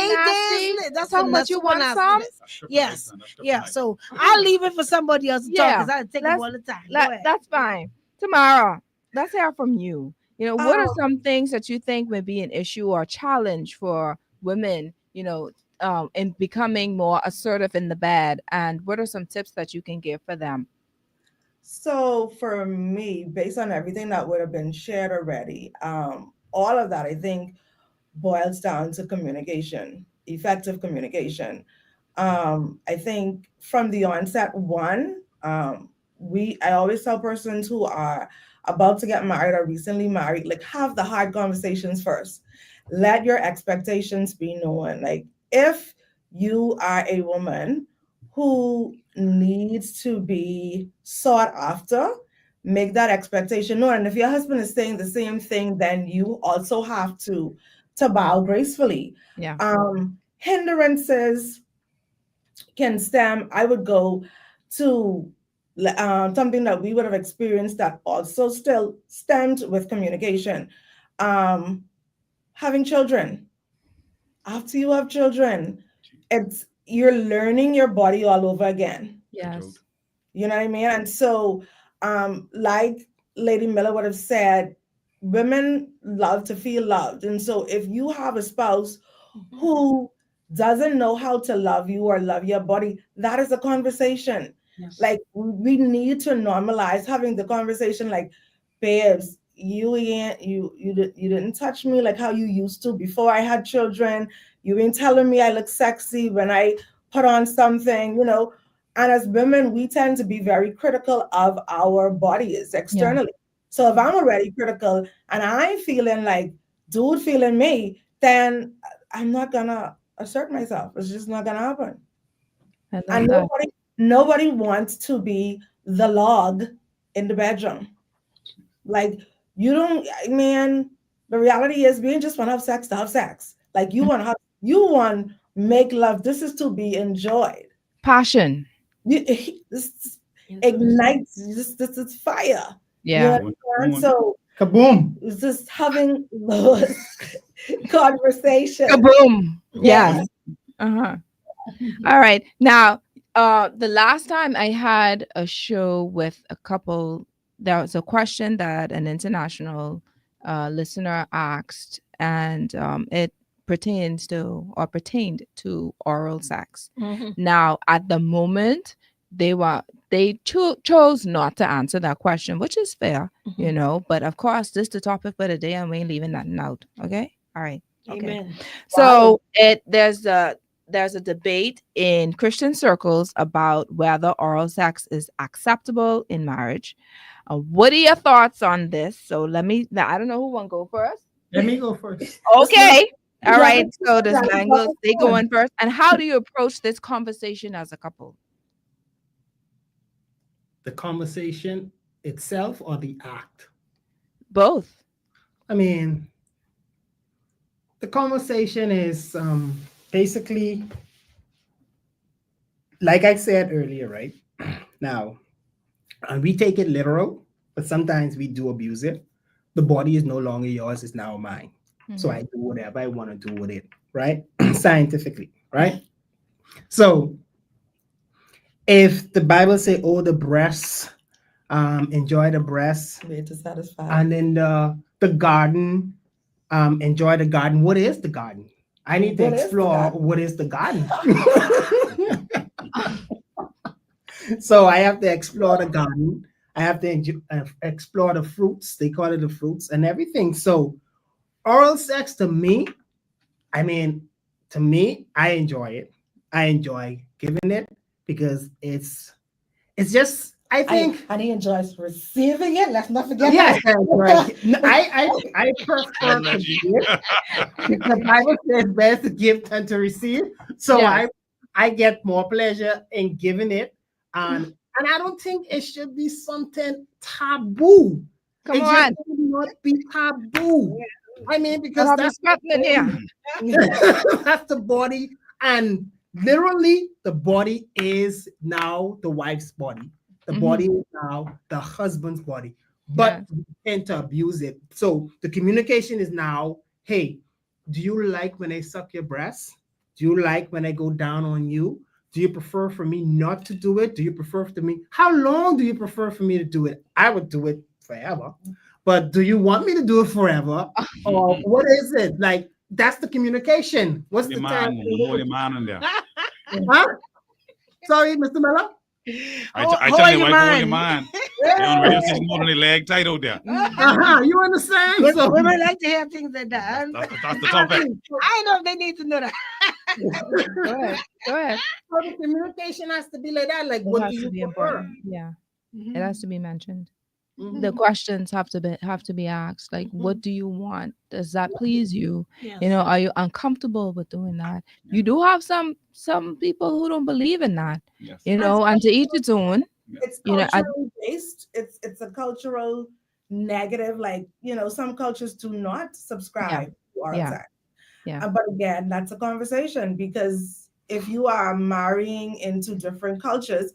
days. That's how much you want some. Yes, yeah. So I'll leave it for somebody else to talk because I take them all the time. That's fine. Tamara, let's hear from you. What are some things that you think may be an issue or a challenge for women? In becoming more assertive in the bed, and what are some tips that you can give for them? So for me, based on everything that would have been shared already, all of that I think boils down to communication, effective communication. I think from the onset, I always tell persons who are about to get married or recently married, like, have the hard conversations first. Let your expectations be known. Like, if you are a woman who needs to be sought after, make that expectation known. And if your husband is saying the same thing, then you also have to to bow gracefully. Yeah. Hindrances can stem, I would go to something that we would have experienced that also still stemmed with communication. Having children. After you have children, you're learning your body all over again. Yes. You know what I mean? And so, like Lady Miller would have said, women love to feel loved. And so if you have a spouse who doesn't know how to love you or love your body, that is a conversation. Yes. Like, we need to normalize having the conversation like, babes, you didn't touch me like how you used to before I had children. You ain't telling me I look sexy when I put on something, And as women, we tend to be very critical of our bodies externally. So if I'm already critical and I'm feeling like dude feeling me, then I'm not gonna assert myself. It's just not gonna happen. And nobody wants to be the log in the bedroom. Like, you don't, man, the reality is we just want to have sex to have sex. Like, you want make love. This is to be enjoyed. Passion. This ignites. This is fire. Yeah. So kaboom. it's just having those conversations. Kaboom. Yes. Uh-huh. All right. Now, the last time I had a show with a couple, there was a question that an international listener asked, and it pertained to oral sex. Now, at the moment, they chose not to answer that question, which is fair, But of course, this is the topic for the day, and we ain't leaving nothing out. Okay. All right. Okay. Amen. So there's a debate in Christian circles about whether oral sex is acceptable in marriage. What are your thoughts on this? So I don't know who want to go first. Let me go first. Okay. All right. So Desmangles, they go in first. And how do you approach this conversation as a couple? The conversation itself or the act? Both. I mean, the conversation is basically, like I said earlier, right? Now, and we take it literal, but sometimes we do abuse it. The body is no longer yours, it's now mine. So I do whatever I want to do with it, right? Scientifically, right? So if the Bible say, oh, the breasts, enjoy the breasts, made to satisfy, and then the garden, enjoy the garden. What is the garden? I need to explore what is the garden. So I have to explore the garden. I have to explore the fruits. They call it the fruits and everything. So oral sex to me, I enjoy it. I enjoy giving it because it's just, I think. And he enjoys receiving it. Let's not forget. Yes, right. I prefer to give. The Bible says best to give than to receive. So I get more pleasure in giving it. And I don't think it should be something taboo. Come on. Just should not be taboo. I mean, because that's the body. And literally, the body is now the wife's body. The body is now the husband's body. But we tend to abuse it. So the communication is now, hey, do you like when I suck your breasts? Do you like when I go down on you? Do you prefer for me not to do it? Do you prefer for me? How long do you prefer for me to do it? I would do it forever. But do you want me to do it forever? Or what is it? Like, that's the communication. What's the time? Huh? Sorry, Mr. Miller? I tell you, hold your mind. They're on radio station more than their leg tight out there. You understand? Women like to have things like that. That's the topic. I know they need to know that. Go ahead. So the communication has to be like that. Like, what do you prefer? Yeah. It has to be mentioned. The questions have to be asked. Like, what do you want? Does that please you? Yes. Are you uncomfortable with doing that? You do have some people who don't believe in that. Yes. And to each its own. It's culturally based. It's a cultural negative. Like, some cultures do not subscribe to oral sex. Yeah. But again, that's a conversation, because if you are marrying into different cultures,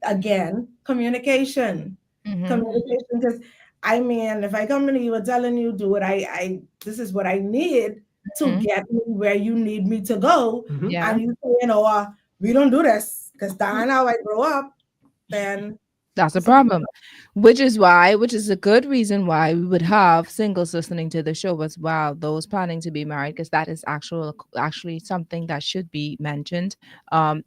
again, communication. Mhm. Communication, because I mean, if I come to you and telling you, do what I this is what I need to Mhm. get me where you need me to go, Yeah. and you say, we don't do this because that's how I grow up, then That's a it's a problem. problem, which is a good reason why we would have singles listening to the show as well, those planning to be married, because that is actually something that should be mentioned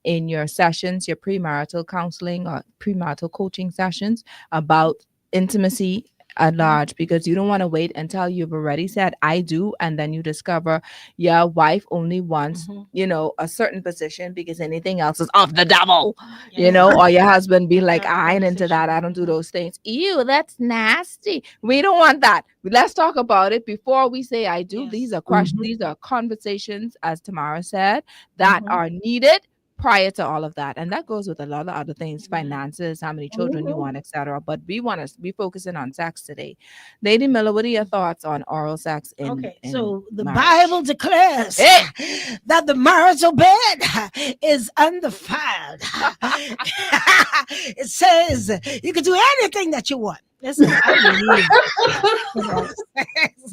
in your sessions, your premarital counseling or premarital coaching sessions about intimacy at large, because you don't want to wait until you've already said I do, and then you discover your wife only wants a certain position because anything else is of the devil, or your husband be like, I ain't into that, I don't do those things. Ew, that's nasty. We don't want that. Let's talk about it before we say I do. These are questions, these are conversations, as Tamara said, that are needed prior to all of that. And that goes with a lot of other things, finances, how many children you want, etc. But we want to be focusing on sex today. Lady Miller, what are your thoughts on oral sex in So the marriage? Bible declares that the marital bed is undefiled. It says you can do anything that you want. Listen, I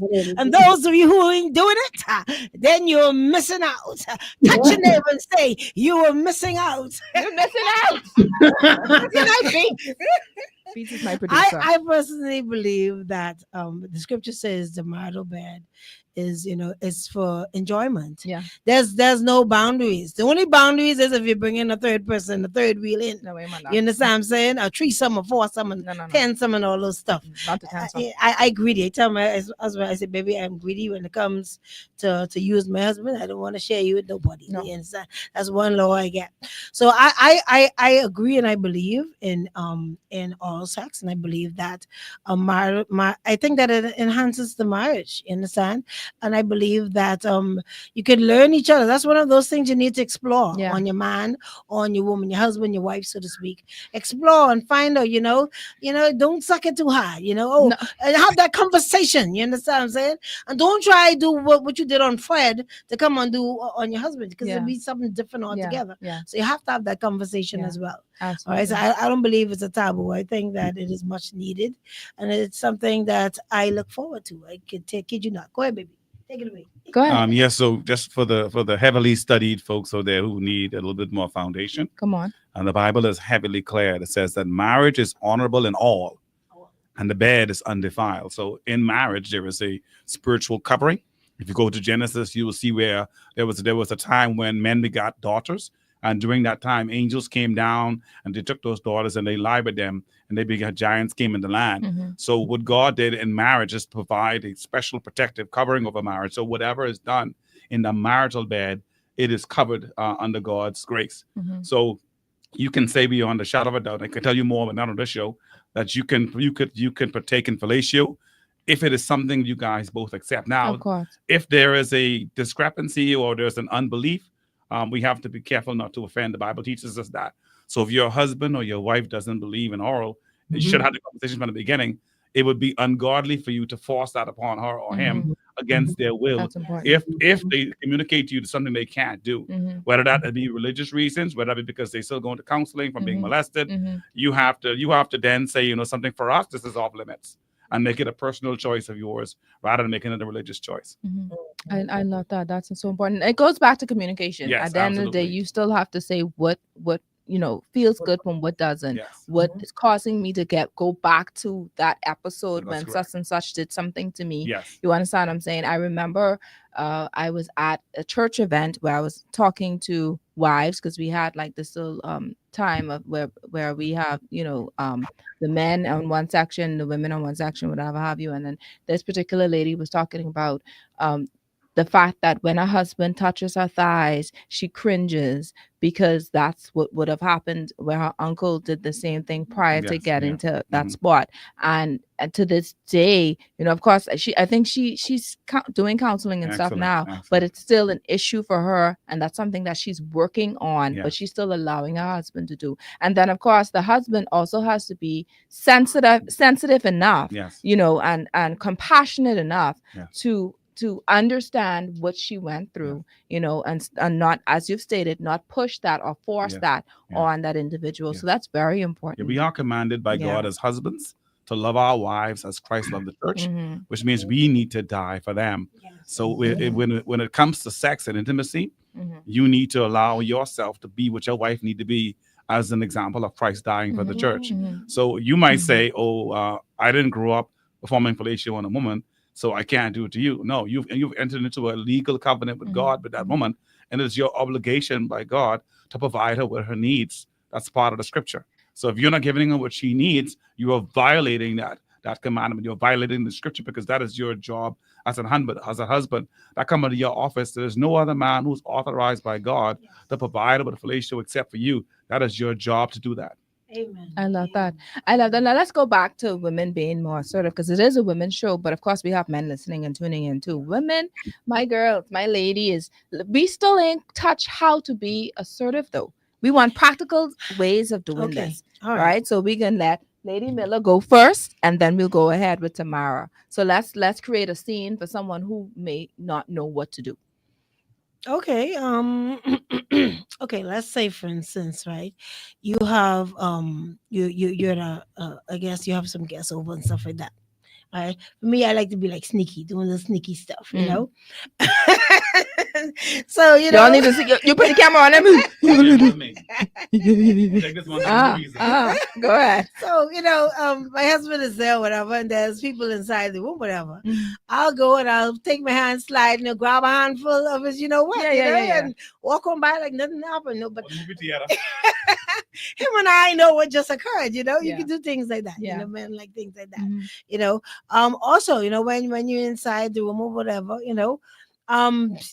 believe. And those of you who ain't doing it, then you're missing out. Touch your neighbor and say, you are missing out. You're missing out. Missing out, Beats. Beats is my producer. I personally believe that the scripture says the marital bed is it's for enjoyment. Yeah. There's no boundaries. The only boundaries is if you bring in a third person, the third wheel in. No way, man. You understand what I'm saying? A threesome, a foursome, and No. 10-some, and all those stuff. Not the 10-some. I greedy. I tell my husband, I say, baby, I'm greedy when it comes to use my husband. I don't want to share you with nobody. No. You understand? That's one law I get. So I agree, and I believe in oral sex, and I believe that I think that it enhances the marriage. You understand? And I believe that you can learn each other. That's one of those things you need to explore on your man, on your woman, your husband, your wife, so to speak. Explore and find out, don't suck it too hard, and have that conversation. You understand what I'm saying? And don't try to do what you did on Fred to come and do on your husband, because it'll be something different altogether. Yeah. So you have to have that conversation as well. Absolutely. All right. So I don't believe it's a taboo. I think that it is much needed, and it's something that I look forward to. I can kid you not. Go ahead, baby. Take it away. Go ahead. Yes. So just for the heavily studied folks out there who need a little bit more foundation, Come on. and the Bible is heavily clear. It says that marriage is honorable in all, and the bed is undefiled. So in marriage, there is a spiritual covering. If you go to Genesis, you will see where there was a time when men begot daughters. And during that time, angels came down and they took those daughters and they lied with them, and they begot giants came in the land. Mm-hmm. So what God did in marriage is provide a special protective covering over marriage. So whatever is done in the marital bed, it is covered under God's grace. Mm-hmm. So you can say beyond a shadow of a doubt, I can tell you more, but not on this show, that you can partake in fellatio if it is something you guys both accept. Now, Of course. if there is a discrepancy or there's an unbelief, we have to be careful not to offend. The Bible teaches us that. So if your husband or your wife doesn't believe in oral, you should have the conversation from the beginning. It would be ungodly for you to force that upon her or him against their will. That's important. If they communicate to you something they can't do, whether that be religious reasons, whether it be because they still going to counseling from being molested, you have to then say, something for us, this is off limits, and make it a personal choice of yours rather than making it a religious choice. I love that. That's so important. It goes back to communication. Yes, At the end of the day, absolutely. you still have to say what feels good from what doesn't. Yes. What is causing me to go back to that episode That's when correct. such and such did something to me. Yes. You understand what I'm saying? I remember I was at a church event where I was talking to wives, because we had like this little time of where we have the men on one section, the women on one section, whatever have you. And then this particular lady was talking about the fact that when her husband touches her thighs, she cringes, because that's what would have happened where her uncle did the same thing prior to Yes, getting yeah. to that spot. And to this day, of course, I think she's doing counseling and stuff Excellent, now, excellent. but it's still an issue for her, and that's something that she's working on, Yeah. but she's still allowing her husband to do. And then, of course, the husband also has to be sensitive enough, Yes. and compassionate enough Yes. to to understand what she went through, you know, and not, as you've stated, not push that or force Yes. that Yeah. on that individual. Yes. So that's very Yeah, important. we are commanded by Yeah. God as husbands to love our wives as Christ loved the church, Mhm. which means we need to die for them. Yes. So when it comes to sex and intimacy, Mhm. you need to allow yourself to be what your wife need to be as an example of Christ dying for the church. Mhm. So you might say, "Oh, I didn't grow up performing fellatio on a woman, so I can't do it to you." No, you've entered into a legal covenant with God with that woman, and it's your obligation by God to provide her with her needs. That's part of the scripture. So if you're not giving her what she needs, you are violating that commandment. You're violating the scripture, because that is your job as a husband. As a husband, that come into your office. There's no other man who's authorized by God to provide with a fellatio except for you. That is your job to do that. Amen. I love that. I love that. Now let's go back to women being more assertive, because it is a women's show, but of course we have men listening and tuning in too. Women, my girls, my ladies, we still ain't touch how to be assertive though. We want practical ways of doing Okay. this. All All right. right. So we can let Lady Miller go first, and then we'll go ahead with Tamara. So let's create a scene for someone who may not know what to do. Okay. Okay, let's say for instance, right? You have you're at I guess you have some guests over and stuff like that. All right. For me, I like to be like sneaky, doing the sneaky stuff, you know. So you Y'all know, need to see. You put the camera on them. Take this one. Go ahead. so you know, my husband is there, whatever, and there's people inside the room, whatever. Mhm. I'll go and I'll take my hand, slide, and grab a handful of his, you know what, and walk on by like nothing happened. No, but him and I know what just occurred. You know, you Yeah. can do things like that. Yeah. You know, men like things like that. Mhm. You know, also, you know, when you're inside the room or whatever, you know,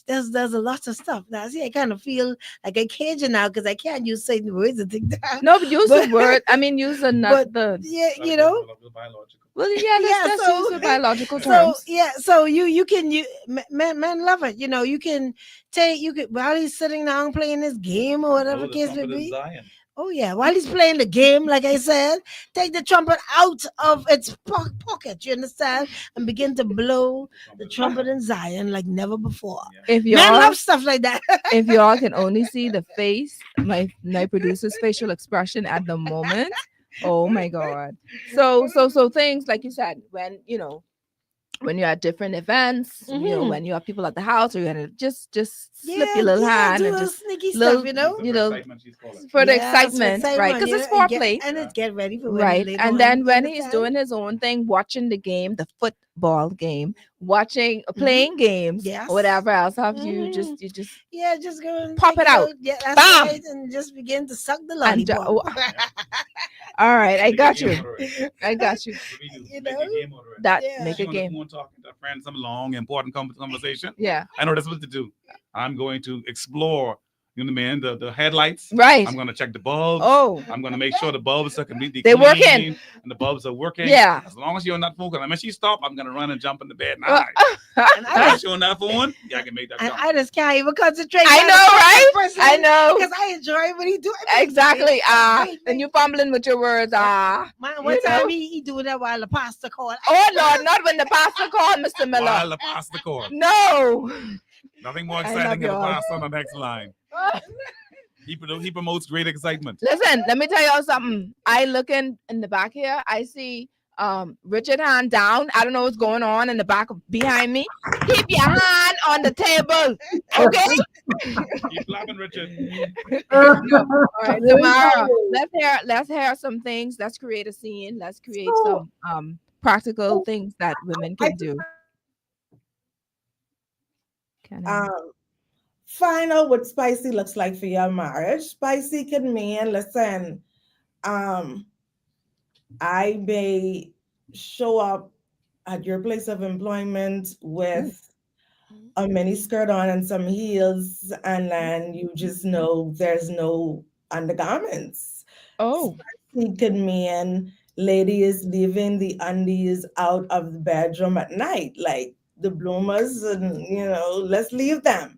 there's a lot of stuff. Now, see, I kind of feel like a Cajun now because I can't use certain words and things. No, but use But- the word. I mean, use the not the. Yeah, you know. Well, yeah, let's so- use the biological So terms. yeah, so you can men love it. You know, you can while he's sitting down playing this game or whatever case may be. Oh yeah, while he's playing the game, like I said, take the trumpet out of its pocket. You understand, and begin to blow the trumpet in Zion like never before. If Men y'all, love stuff like that. if y'all can only see the face, my producer's facial expression at the moment. Oh my God. So things like you said, when you know, when you're at different events, you know, Mhm. when you have people at the house, or you're gonna just slip Yeah, your little hand do and a just sneaky little- stuff, you know. for the Yes, excitement, right? Because you it's know, and foreplay. and it get ready for when Right. later And on, then you when he's understand? doing his own thing, watching the game, the football game, playing games, Yes. or whatever else have you just Yeah, just go and Pop take it out. Yeah, that's Bam! right, and just begin to suck the And, lollipop. all right, I got you. I got you. You know? That Yeah. make a On the game. phone talking to a friend, some long important conversation. Yeah. I know that's what to do. I'm going to explore, you know, man, the headlights. Right. I'm going to check the bulbs. Oh. I'm going to make sure the bulbs are completely They clean working. and the bulbs are working. Yeah. As long as you're not focused. When she stopped, I'm going to run and jump in the bed. Uh, And I If you're on that phone, yeah, I can make that and jump. I just can't even concentrate. I know, right? I know. Because I enjoy what he do. Exactly. And you fumbling with your words. Man, one you time know. he doing that while the pastor called. Oh Lord, not when the pastor called, Mr. Miller. While the pastor call. No. Nothing more I exciting love than the y'all. pastor on the next line. He promotes great excitement. Listen, let me tell y'all something. I looking in the back here. I see Richard hand down. I don't know what's going on in the back behind me. Keep your hand on the table. Okay. Keep clapping, Richard. All right, Tamara. Let's hear some things. Let's create a scene. Let's create some practical things that women can do. Find out what spicy looks like for your marriage. Spicy can mean, listen, I may show up at your place of employment with a mini skirt on and some heels, and then you just know there's no undergarments. Oh. Spicy can mean lady is leaving the undies out of the bedroom at night, like the bloomers, and let's leave them.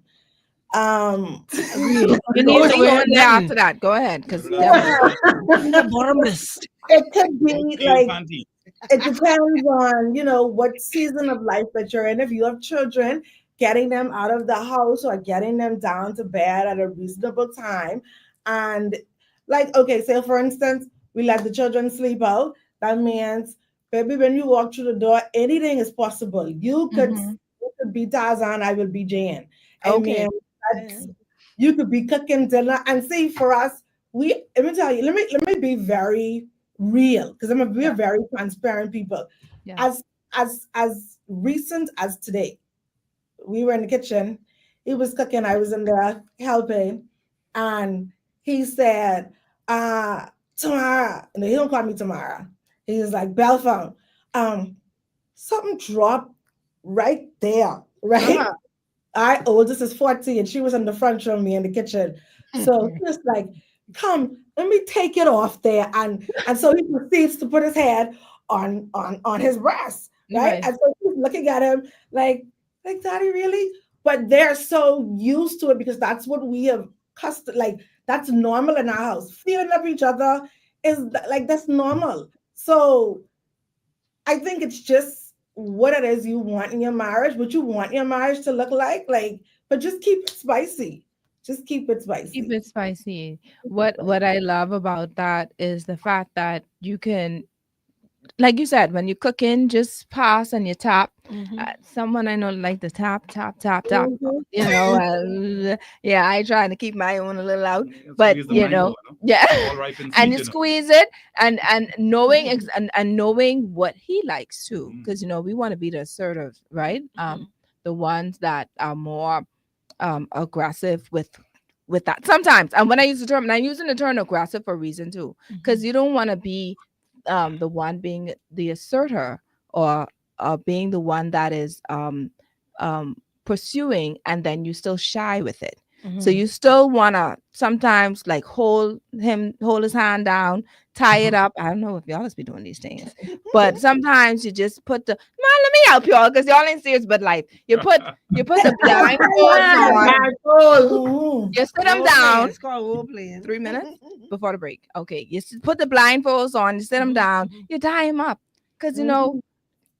You You need need to to wear go in there nothing. after that. Go ahead, because The bottomless. It could be like it depends on, what season of life that you're in. If you have children, getting them out of the house or getting them down to bed at a reasonable time. And like, okay, say for instance, we let the children sleep out. That means, baby, when you walk through the door, anything is possible. You could be Tarzan, I will be Jane. I Okay. mean, that's, you could be cooking dinner. And see, for us, let me tell you, let me be very real, because we're very transparent people. Yeah. As recent as today, we were in the kitchen. He was cooking. I was in there helping, and he said, Tamara. No, he don't call me Tamara. He was like, Bell phone. Something dropped right there, right? Uh-huh. Our oldest is 40, and she was in the front room, me in the kitchen. So he was like, come, let me take it off there. And so he proceeds to put his head on his breast, right? Right. And so he's looking at him like, Daddy, really? But they're so used to it because that's what we have custom, like that's normal in our house. Feeling up each other is like that's normal. So I think it's just what it is you want in your marriage, what you want your marriage to look like, but just keep it spicy. Just keep it spicy. Keep it spicy. What I love about that is the fact that you can, like you said, when you're cooking, just pass and you tap. Someone I know like the tap, tap, tap, tap. Yeah, I try to keep my own a little out, but Squeeze the mango, yeah, all ripe and and sweet, you squeeze it, and knowing and knowing what he likes too, because we want to be the assertive, right? The ones that are more aggressive with that sometimes. And when I use the term, and I'm using the term aggressive for a reason too, because you don't want to be the one being the asserter or being the one that is pursuing, and then you still shy with it. So you still want to sometimes like hold his hand down, tie it up. I don't know if y'all must be doing these things, but sometimes you just put the, man, let me help y'all because y'all ain't serious, but like you put the blindfold on, you sit them down. It's called role playing. 3 minutes before the break. Okay, you put the blindfolds on, you sit them down, you tie him up because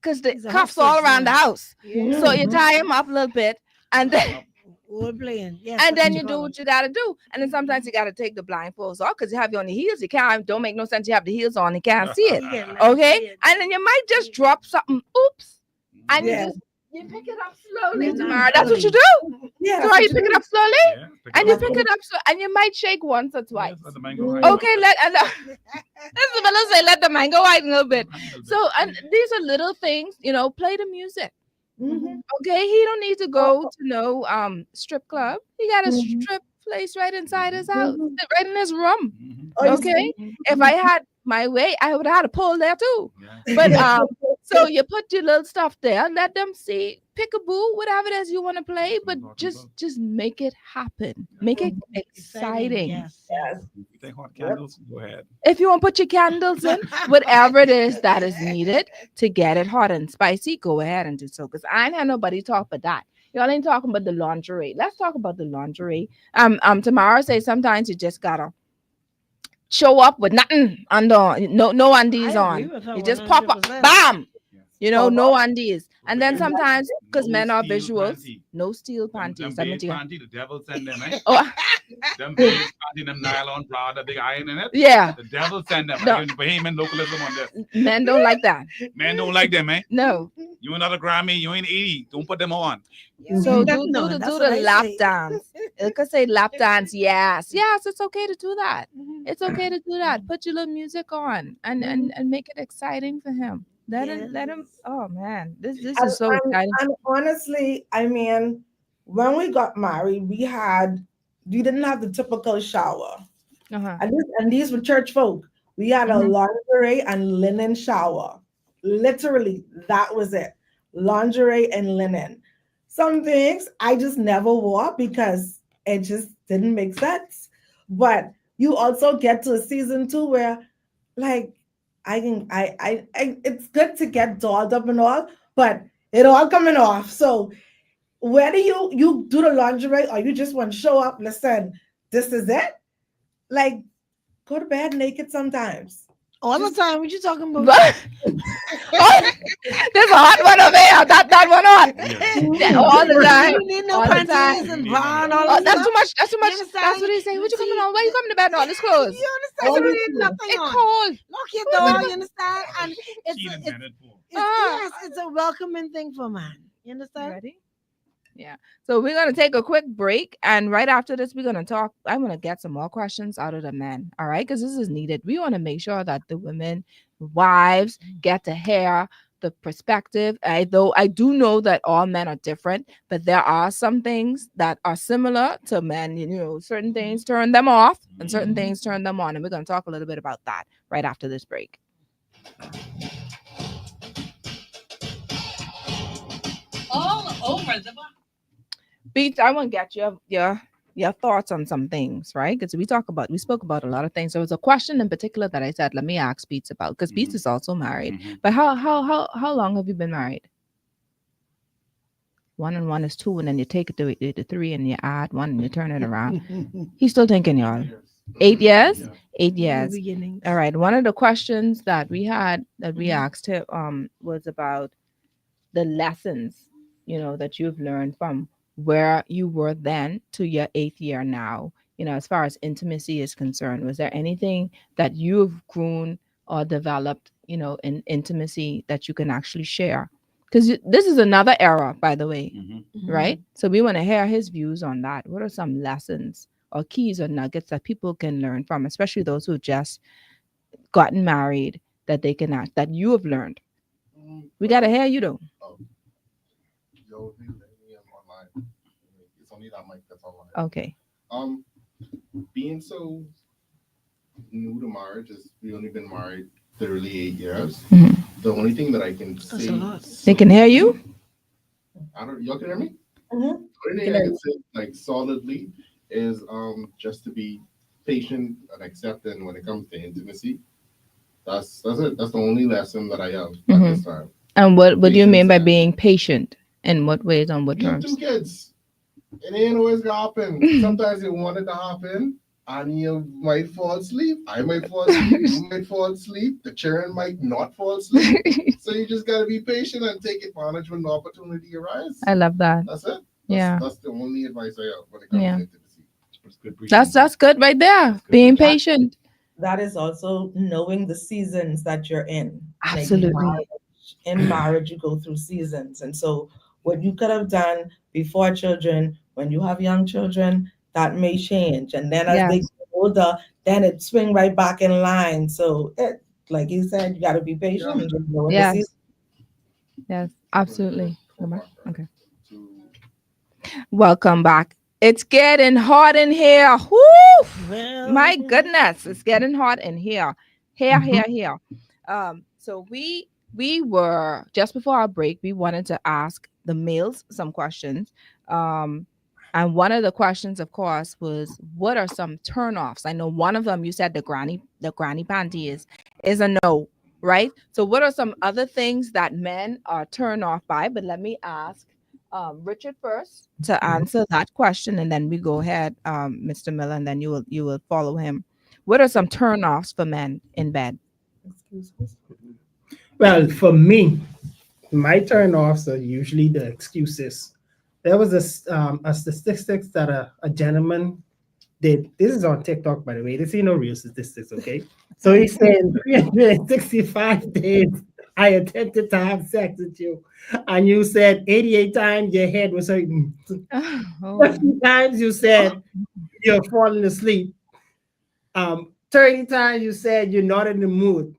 because the cuffs all around the house. So you tie him up a little bit, and then role playing. Yes, and then you do what you gotta do. And then sometimes you gotta take the blindfolds off because you have you on the heels. You can't. Don't make no sense. You have the heels on. You can't see it. Okay, and then you might just drop something. Oops, and you pick it up slowly, Tamara. That's what you do. Yeah. So you pick it up slowly, Yeah, and you pick it up, and you might shake once or twice. let the mango hide. Okay, let's say let the mango hide a little bit. So, and these are little things, play the music. Okay, he don't need to go to no strip club. He got a strip place right inside his house, right in his room. Okay, if I had my way, I would have had a pole there too. But so you put your little stuff there, let them see, pick-a-boo, whatever it is you want to play, but just make it happen, make it exciting. Yes. If you take hot candles, go ahead. If you want to put your candles in, whatever it is that is needed to get it hot and spicy, go ahead and do so. Because I ain't had nobody talk about that. Y'all ain't talking about the lingerie. Let's talk about the lingerie. Tamara says sometimes you just gotta show up with nothing under, no undies on. You just pop up, 100%. bam. No undies. And then sometimes, because men are steel visuals, panty. no steel Them panties. beige panty, the devil send them, eh? Oh, Them beige panty, them nylon Prada, big iron in it. yeah. The devil send them. No. I give Bahamian localism on this. Men don't like that. Men don't like them, eh? No. You ain't not a Grammy, you ain't 80. Don't put them on. So That's do no, the that's what I lap say. dance. It could say lap dance. Yes, it's okay to do that. It's okay to do that. Put your little music on and make it exciting for him. Let him. Oh man, this is so exciting. And honestly, I mean, when we got married, we didn't have the typical shower. Uh-huh. And these were church folk. We had a lingerie and linen shower. Literally, that was it. Lingerie and linen. Some things I just never wore because it just didn't make sense. But you also get to a season too where, like, it's good to get dolled up and all, but it all coming off. So whether you do the lingerie or you just want to show up, listen, this is it. Like, go to bed naked sometimes. All the time. What you talking about? But there's a hot one over here. That one on. Yeah. All the time. You need no All the time. panties and bra and all Oh, that that's stuff. too much. That's too much. You That's understand? what he's saying. What you coming See, on? Why you coming to bed on? It's closed. You understand? You need nothing It's on. cold. Lock your What door. the- You understand? And She intended for. yes, it's a welcoming thing for man. You understand? Ready? Yeah. So we're gonna take a quick break, and right after this, we're gonna talk. I'm gonna get some more questions out of the men. All right, because this is needed. We want to make sure that the women, wives, get to hear the perspective. Though I do know that all men are different, but there are some things that are similar to men. You know, certain things turn them off, and certain things turn them on, and we're gonna talk a little bit about that right after this break. All over the box. Beats, I want to get your thoughts on some things, right? Because we spoke about a lot of things. There was a question in particular that I said, let me ask Beats about, because Beats is also married. But how long have you been married? 1 and 1 is 2, and then you take it to 3, and you add 1, and you turn it around. He's still thinking, y'all. 8 years? Yeah. 8 The years. beginning. All right. One of the questions that we asked him was about the lessons, that you've learned from where you were then to your 8th year now, as far as intimacy is concerned. Was there anything that you've grown or developed, in intimacy that you can actually share? Because this is another era, by the way, right? So we want to hear his views on that. What are some lessons or keys or nuggets that people can learn from, especially those who just gotten married, that they can act, that you have learned? We got to hear you though. Yo, online. It's only that mic that's online. Okay. Being so new to marriage, we only been married literally 8 years. The only thing that I can say, a lot. They can hear you? y'all can hear me? Mhm. The only thing I can say like solidly is just to be patient and accepting when it comes to intimacy. That's it. That's the only lesson that I have at this time. And what do you mean by Patience. being patient? In what ways, on what You have terms? 2 kids. It ain't always gonna happen. Sometimes you want it to happen, and you might fall asleep. I might fall asleep. You might fall asleep. The children might not fall asleep. So you just gotta be patient and take advantage when the opportunity arises. I love that. That's it. Yeah. That's the only advice I have when it comes Yeah. to intimacy. That's good. That's good right there. That's good. Being patient. That is also knowing the seasons that you're in. Like, Absolutely. in marriage, you go through seasons. And so what you could have done before children, when you have young children, that may change. And then as they Yes. get older, then it swing right back in line. So like you said, you got to be patient and just know the Yes. season. Yes, absolutely. Go back. Okay. To Welcome back. It's getting hot in here. Woo! Well, My goodness, it's getting hot in here. Here. So we were just before our break, we wanted to ask the males some questions. And one of the questions, of course, was what are some turnoffs? I know one of them you said the granny panty is a no, right? So what are some other things that men are turned off by? But let me ask Richard first to answer that question, and then we go ahead, Mr. Miller, and then you will follow him. What are some turnoffs for men in bed? Excuses. Well, for me, my turn-offs are usually the excuses. There was a statistics that a gentleman did. This is on TikTok, by the way. This ain't no real statistics, okay? So he said 365 days I attempted to have sex with you, and you said 88 times your head was hurting. 50 times you said you're falling asleep. 30 times you said you're not in the mood.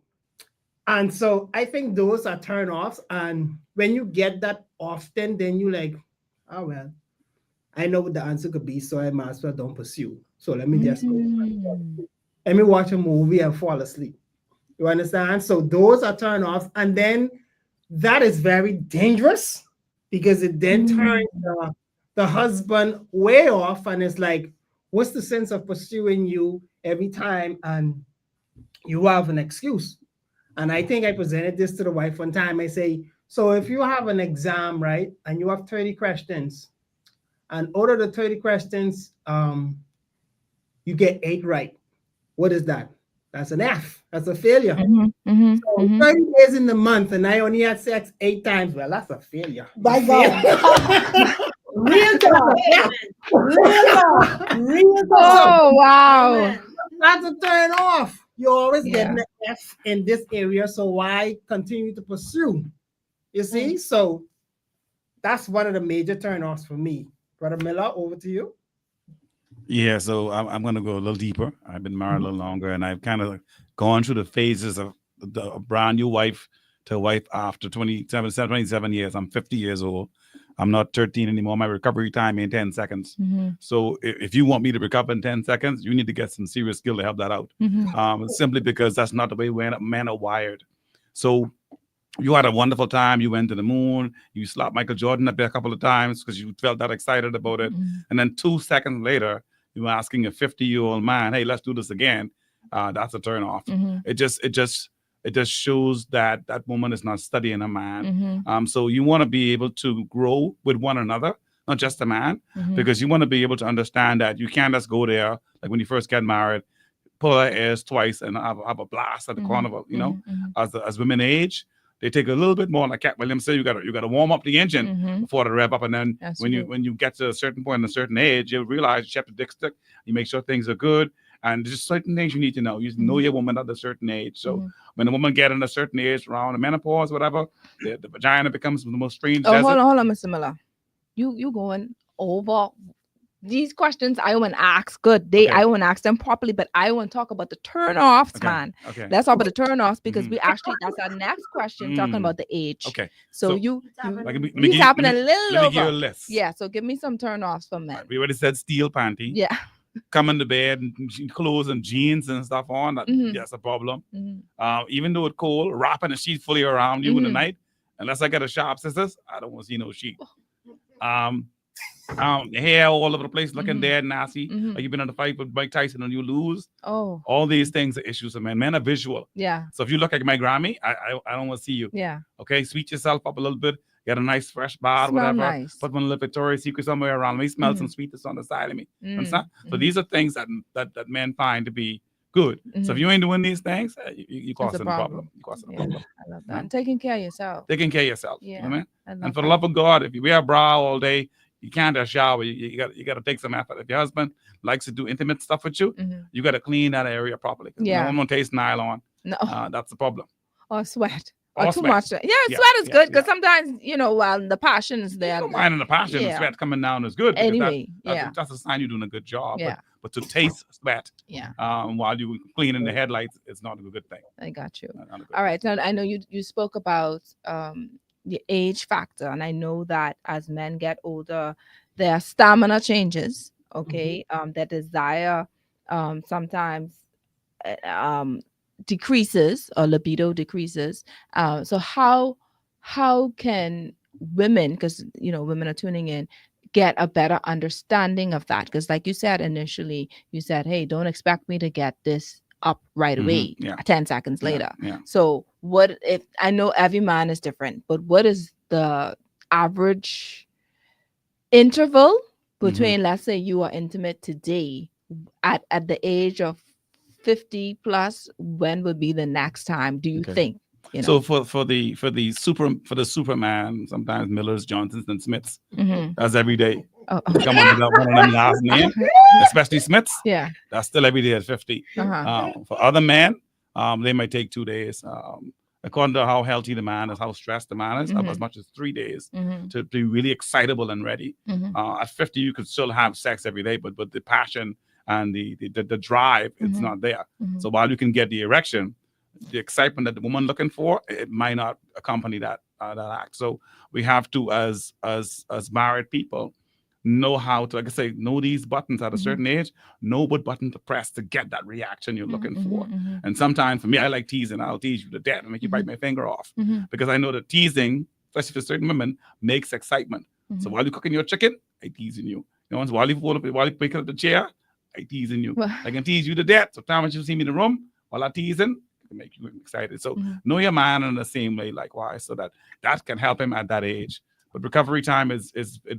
And so I think those are turn-offs. And when you get that often, then you like, oh well, I know what the answer could be, so I might as well don't pursue. So let me just go. Let me watch a movie and fall asleep. You understand? So those are turn-offs. And then that is very dangerous because it then turns the husband way off, and it's like, what's the sense of pursuing you every time and you have an excuse? And I think I presented this to the wife one time. I say, so if you have an exam, right, and you have 30 questions, and out of the 30 questions, you get 8 right. What is that? That's an F. That's a failure. Mm-hmm. So 30 days in the month and I only had sex 8 times. Well, that's a failure. My God. Real talk. Real talk. Oh, wow. That's a turn off. You're always Yeah. getting an F in this area. So why continue to pursue? You see? So that's one of the major turn-offs for me. Brother Miller, over to you. Yeah, so I'm going to go a little deeper. I've been married a little longer, and I've kind of gone through the phases of a brand new wife to a wife after 27 years. I'm 50 years old. I'm not 13 anymore. My recovery time in 10 seconds. So if you want me to recover in 10 seconds, you need to get some serious skill to help that out. Simply because that's not the way men are wired. So you had a wonderful time. You went to the moon. You slapped Michael Jordan up there a couple of times because you felt that excited about it. And then 2 seconds later, you were asking a 50-year-old man, "Hey, let's do this again." That's a turn off. It just shows that that woman is not studying a man. So you want to be able to grow with one another, not just a man, because you want to be able to understand that you can't just go there like when you first get married, pull her ears twice and have a blast at the carnival. You know, as women age, they take a little bit more. Like Cat Williams said, you got to warm up the engine before they rev up, and then when you get to a certain point, and a certain age, you realize you check the dick stick, you make sure things are good, and there's just certain things you need to know. You know your woman at a certain age. So when a woman gets in a certain age, around the menopause, whatever, the vagina becomes the most strange. Hold on, Mr. Miller. You going over these questions I want to ask. Good. I want to ask them properly, but I want to talk about the turn-offs, man. Okay. Let's talk about the turn-offs because we actually, that's our next question, talking about the age. Okay. So he's tapping a little over. Give you a list. Yeah, so give me some turn-offs for men. Right, we already said steel panty. Yeah. Coming to bed and clothes and jeans and stuff on. That's a problem. Even though it's cold, wrapping the sheet fully around you in the night. Unless I get a sharp scissors, I don't want to see no sheet. Hair all over the place, looking dead nasty. Like you've been in a fight with Mike Tyson and you lose. All these things are issues of men. Men are visual. Yeah. So if you look like my Grammy, I don't want to see you. Yeah. Okay, sweet yourself up a little bit. Get a nice fresh bar, whatever. Nice. Put one little Victoria's Secret somewhere around me. Smell some sweetness on the side of me. Understand? So these are things that men find to be good. So if you ain't doing these things, you causing a problem. You causing a problem. I love that. And taking care of yourself. Taking care of yourself. Yeah. You know what I mean? And for that. the love of God, if you wear a bra all day, you can't just shower. You got to take some effort. If your husband likes to do intimate stuff with you, you got to clean that area properly. Yeah. No one won't taste nylon. No. That's the problem. Or sweat. Or too sweat. much. Yeah, sweat is good because sometimes, while the passion is there. Don't mind the passion. The sweat coming down is good. Anyway, that's a sign you're doing a good job. Yeah. But to taste sweat while you cleaning the headlights, it's not a good thing. I got you. All right. Now, I know you spoke about the age factor, and I know that as men get older, their stamina changes. Okay. Their desire sometimes decreases, or libido decreases. So how can women, because women are tuning in, get a better understanding of that? Because like you said initially, you said, hey, don't expect me to get this up right away 10 seconds later. So what if, I know every man is different, but what is the average interval between, let's say you are intimate today at the age of 50 plus, when would be the next time, do you think? So for the Superman, sometimes Millers, Johnsons, and Smiths, that's every day. Come on, without one of them last name, especially Smiths. Yeah, that's still every day at 50. For other men, they might take 2 days. According to how healthy the man is, how stressed the man is, as much as 3 days to be really excitable and ready. At 50, you could still have sex every day, but the passion and the drive, it's not there. So while you can get the erection, the excitement that the woman looking for, it might not accompany that act. So we have to, as married people, know how to, like I say, know these buttons at a certain age, know what button to press to get that reaction you're looking for. And sometimes for me, I like teasing. I'll tease you to death and make you bite my finger off because I know that teasing, especially for certain women, makes excitement. So while you're cooking your chicken, I teasing you. While you picking up the chair, I teasing you. I can tease you to death. Sometimes you see me in the room while I teasing, it can make you excited. So know your man in the same way, likewise, so that can help him at that age. But recovery time it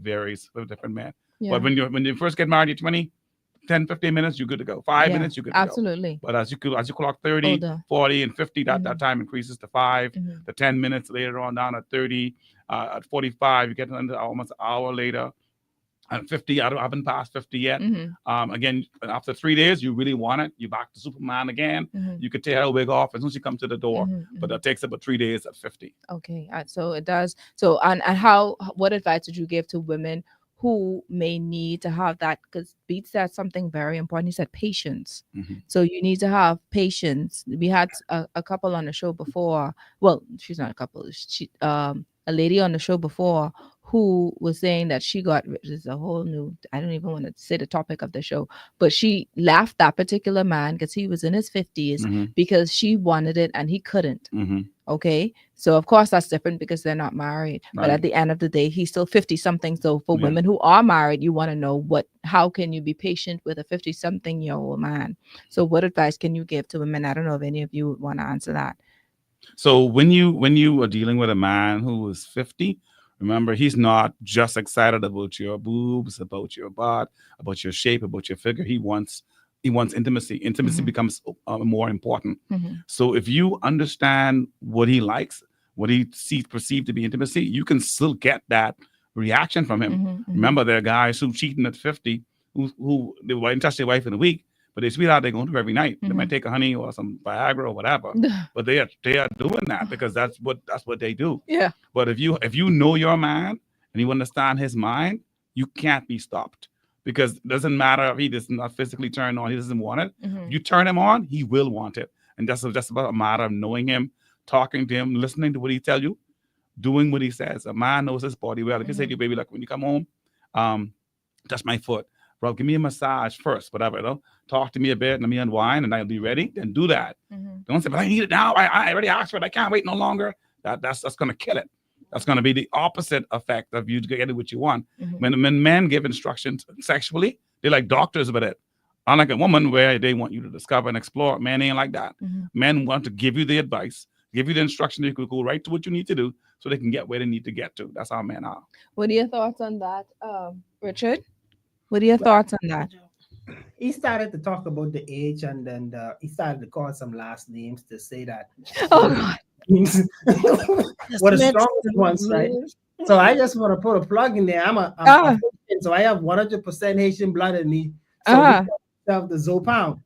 varies with different men. But when you first get married, you're 20, 10, 15 minutes, you're good to go. 5 minutes, you're good to go. Absolutely. But as you clock 30, Older. 40, and 50, that time increases to 5. Mhm. The 10 minutes later on down at 30, at 45, you get under almost an hour later. At 50, I haven't passed 50 yet. Again, after 3 days, you really want it. You're back to Superman again. You could take a wig off as soon as you come to the door, but that takes about 3 days at 50. Okay, so it does. So, and what advice would you give to women who may need to have that? Because Beat said something very important. He said patience. So you need to have patience. We had a couple on the show before. Well, she's not a couple. She a lady on the show before who was saying that she got, this is a whole new, I don't even want to say the topic of the show, but she left that particular man because he was in his 50s because she wanted it and he couldn't. Okay. So of course that's different because they're not married, but at the end of the day, he's still 50 something. So for women who are married, you want to know how can you be patient with a 50 something year old man? So what advice can you give to women? I don't know if any of you would want to answer that. So when you are dealing with a man who is 50, remember, he's not just excited about your boobs, about your butt, about your shape, about your figure. He wants intimacy. Intimacy becomes more important. So if you understand what he likes, what he perceived to be intimacy, you can still get that reaction from him. Remember, there are guys who cheating at 50 who they won't touch their wife in a week, but they sweetheart they're going to every night. They might take a honey or some Viagra or whatever, but they are doing that because that's what they do. Yeah. But if you know your man and you understand his mind, you can't be stopped because it doesn't matter if he does not physically turn on, he doesn't want it. If you turn him on, he will want it, and that's just about a matter of knowing him, talking to him, listening to what he tell you, doing what he says. A man knows his body well. If you say to your baby, like when you come home, touch my foot. Bro, give me a massage first, whatever, you know? Talk to me a bit, let me unwind, and I'll be ready. Then do that. Don't say, but I need it now. I already asked for it. I can't wait no longer. That's going to kill it. That's going to be the opposite effect of you getting what you want. When men give instructions sexually, they're like doctors with it. Unlike a woman where they want you to discover and explore. Men ain't like that. Men want to give you the advice, give you the instruction that you could go right to what you need to do so they can get where they need to get to. That's how men are. What are your thoughts on that, Richard? What are your thoughts on that? He started to talk about the age, and then he started to call some last names to say that. Oh God! What a strongest ones, right? So I just want to put a plug in there. I'm Haitian, so I have 100% Haitian blood in me. So we have the Zopound.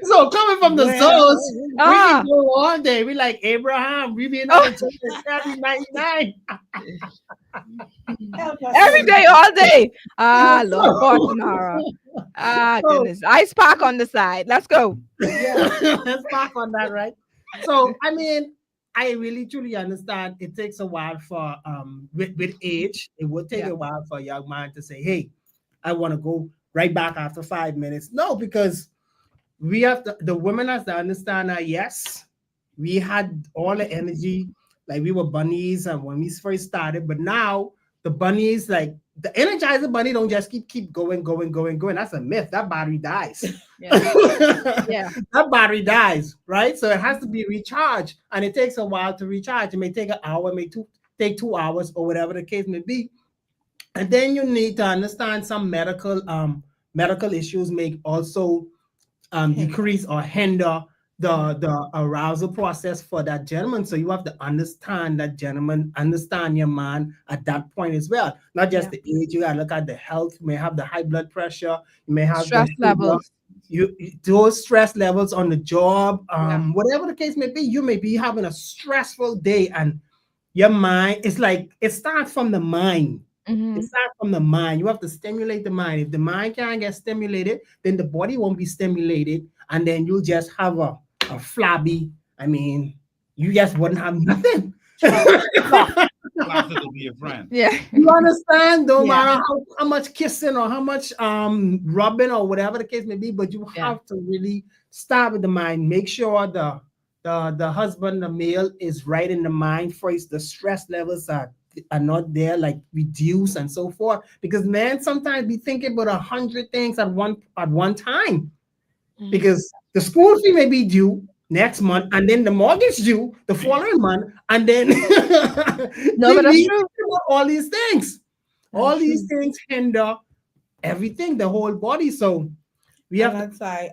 So coming from the Zoes, we can go all day. We like Abraham. We be in the 99. Every day, all day. Lord, Tamara. Goodness. Ice pack on the side. Let's go. Let's park on that, right? So I mean, I really truly understand it takes a while for with age, it would take a while for a young man to say, hey, I want to go right back after 5 minutes. No, because we have the women has to understand that yes, we had all the energy, like we were bunnies and when we first started, but now the bunnies, like the Energizer bunny don't just keep going. That's a myth. That battery dies. That battery dies, right? So it has to be recharged, and it takes a while to recharge. It may take an hour, it may take 2 hours, or whatever the case may be. And then you need to understand some medical issues may also decrease or hinder the arousal process for that gentleman. So you have to understand that gentleman, understand your man at that point as well. Not just the age, you gotta look at the health. You may have the high blood pressure, you may have stress levels. Those stress levels on the job, whatever the case may be, you may be having a stressful day and your mind, it's like it starts from the mind. It starts from the mind. You have to stimulate the mind. If the mind can't get stimulated, then the body won't be stimulated, and then you'll just have a flabby. I mean, you just wouldn't have nothing. Will be your friend. Yeah, you understand? No matter how much kissing or how much rubbing or whatever the case may be, but you have to really start with the mind. Make sure the husband, the male, is right in the mind first. The stress levels are not there, like reduce and so forth. Because men sometimes be thinking about 100 things at one time. Because the school fee may be due next month, and then the mortgage due the following month, and then no, but that's true. All these things. All these things hinder everything, the whole body. So we have and that's why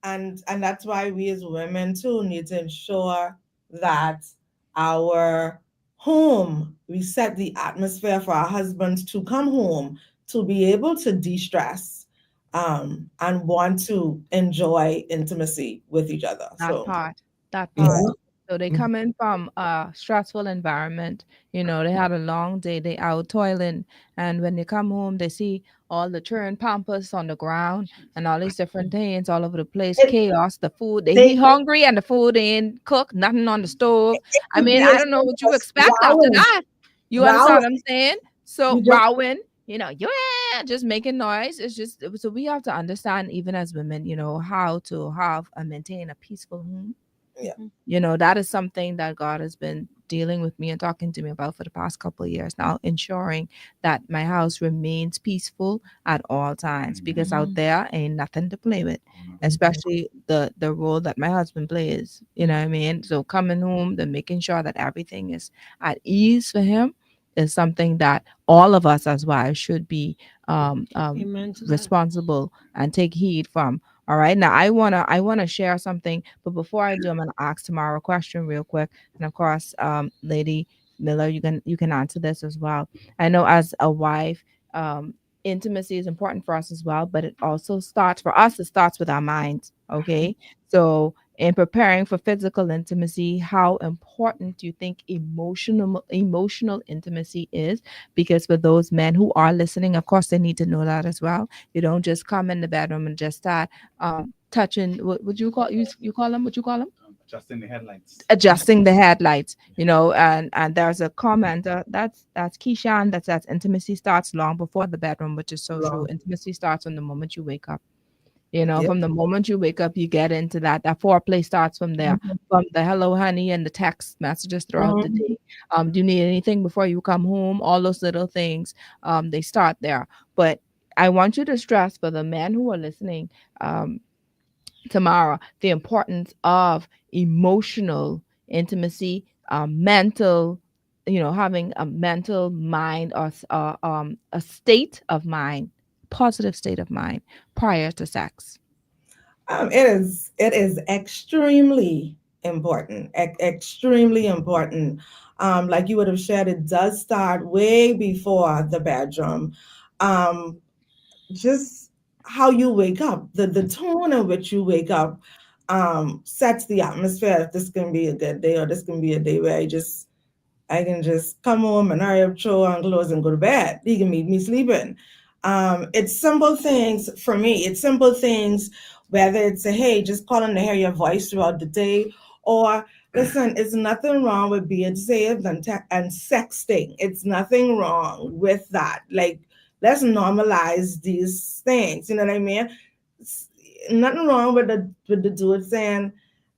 and that's why we as women too need to ensure that our home, we set the atmosphere for our husbands to come home to be able to de-stress, and want to enjoy intimacy with each other. That So part. That yeah. part. So they come in from a stressful environment. They had a long day, they out toiling. And when they come home, they see all the churn pampers on the ground and all these different things all over the place, it, chaos, the food. He they hungry and the food ain't cooked, nothing on the stove. it I could mean, be I as don't know simple what you as expect after wowing, that. You understand wowing. what I'm saying? So You just rowing, yeah, just making noise. It's just so we have to understand, even as women, how to have and maintain a peaceful home. yeah. That is something that God has been dealing with me and talking to me about for the past couple of years now, ensuring that my house remains peaceful at all times, because out there ain't nothing to play with, especially the role that my husband plays. You know what I mean? So coming home, then making sure that everything is at ease for him is something that all of us as wives should be Amen to that. responsible and take heed from. All right. Now I wanna share something, but before I do, I'm gonna ask Tamara a question real quick. And of course, Lady Miller, you can answer this as well. I know as a wife, intimacy is important for us as well, but it also starts for us, it starts with our minds. Okay. So in preparing for physical intimacy, how important do you think emotional intimacy is? Because for those men who are listening, of course, they need to know that as well. You don't just come in the bedroom and just start touching. What would you call you call them? What you call them? Adjusting the headlights. Adjusting the headlights. And there's a comment that's Keishan that says intimacy starts long before the bedroom, which is so true. Intimacy starts from the moment you wake up. Yep. From the moment you wake up, you get into that foreplay starts from there, from the hello honey and the text messages throughout the day. Do you need anything before you come home? All those little things, they start there. But I want you to stress, for the men who are listening, Tamara, the importance of emotional intimacy, mental, having a mental mind, or a state of mind, positive state of mind prior to sex. It is extremely important, extremely important. Like you would have shared, it does start way before the bedroom. Um, just how you wake up, the tone in which you wake up, sets the atmosphere. If this can be a good day, or this can be a day where I can just come home and hurry up, throw on clothes, and go to bed. He can meet me sleeping. It's simple things for me. It's simple things, whether it's hey, just calling to hear your voice throughout the day, or listen, it's nothing wrong with being saved and sexting. It's nothing wrong with that. Like, let's normalize these things. You know what I mean? Nothing wrong with the dude saying,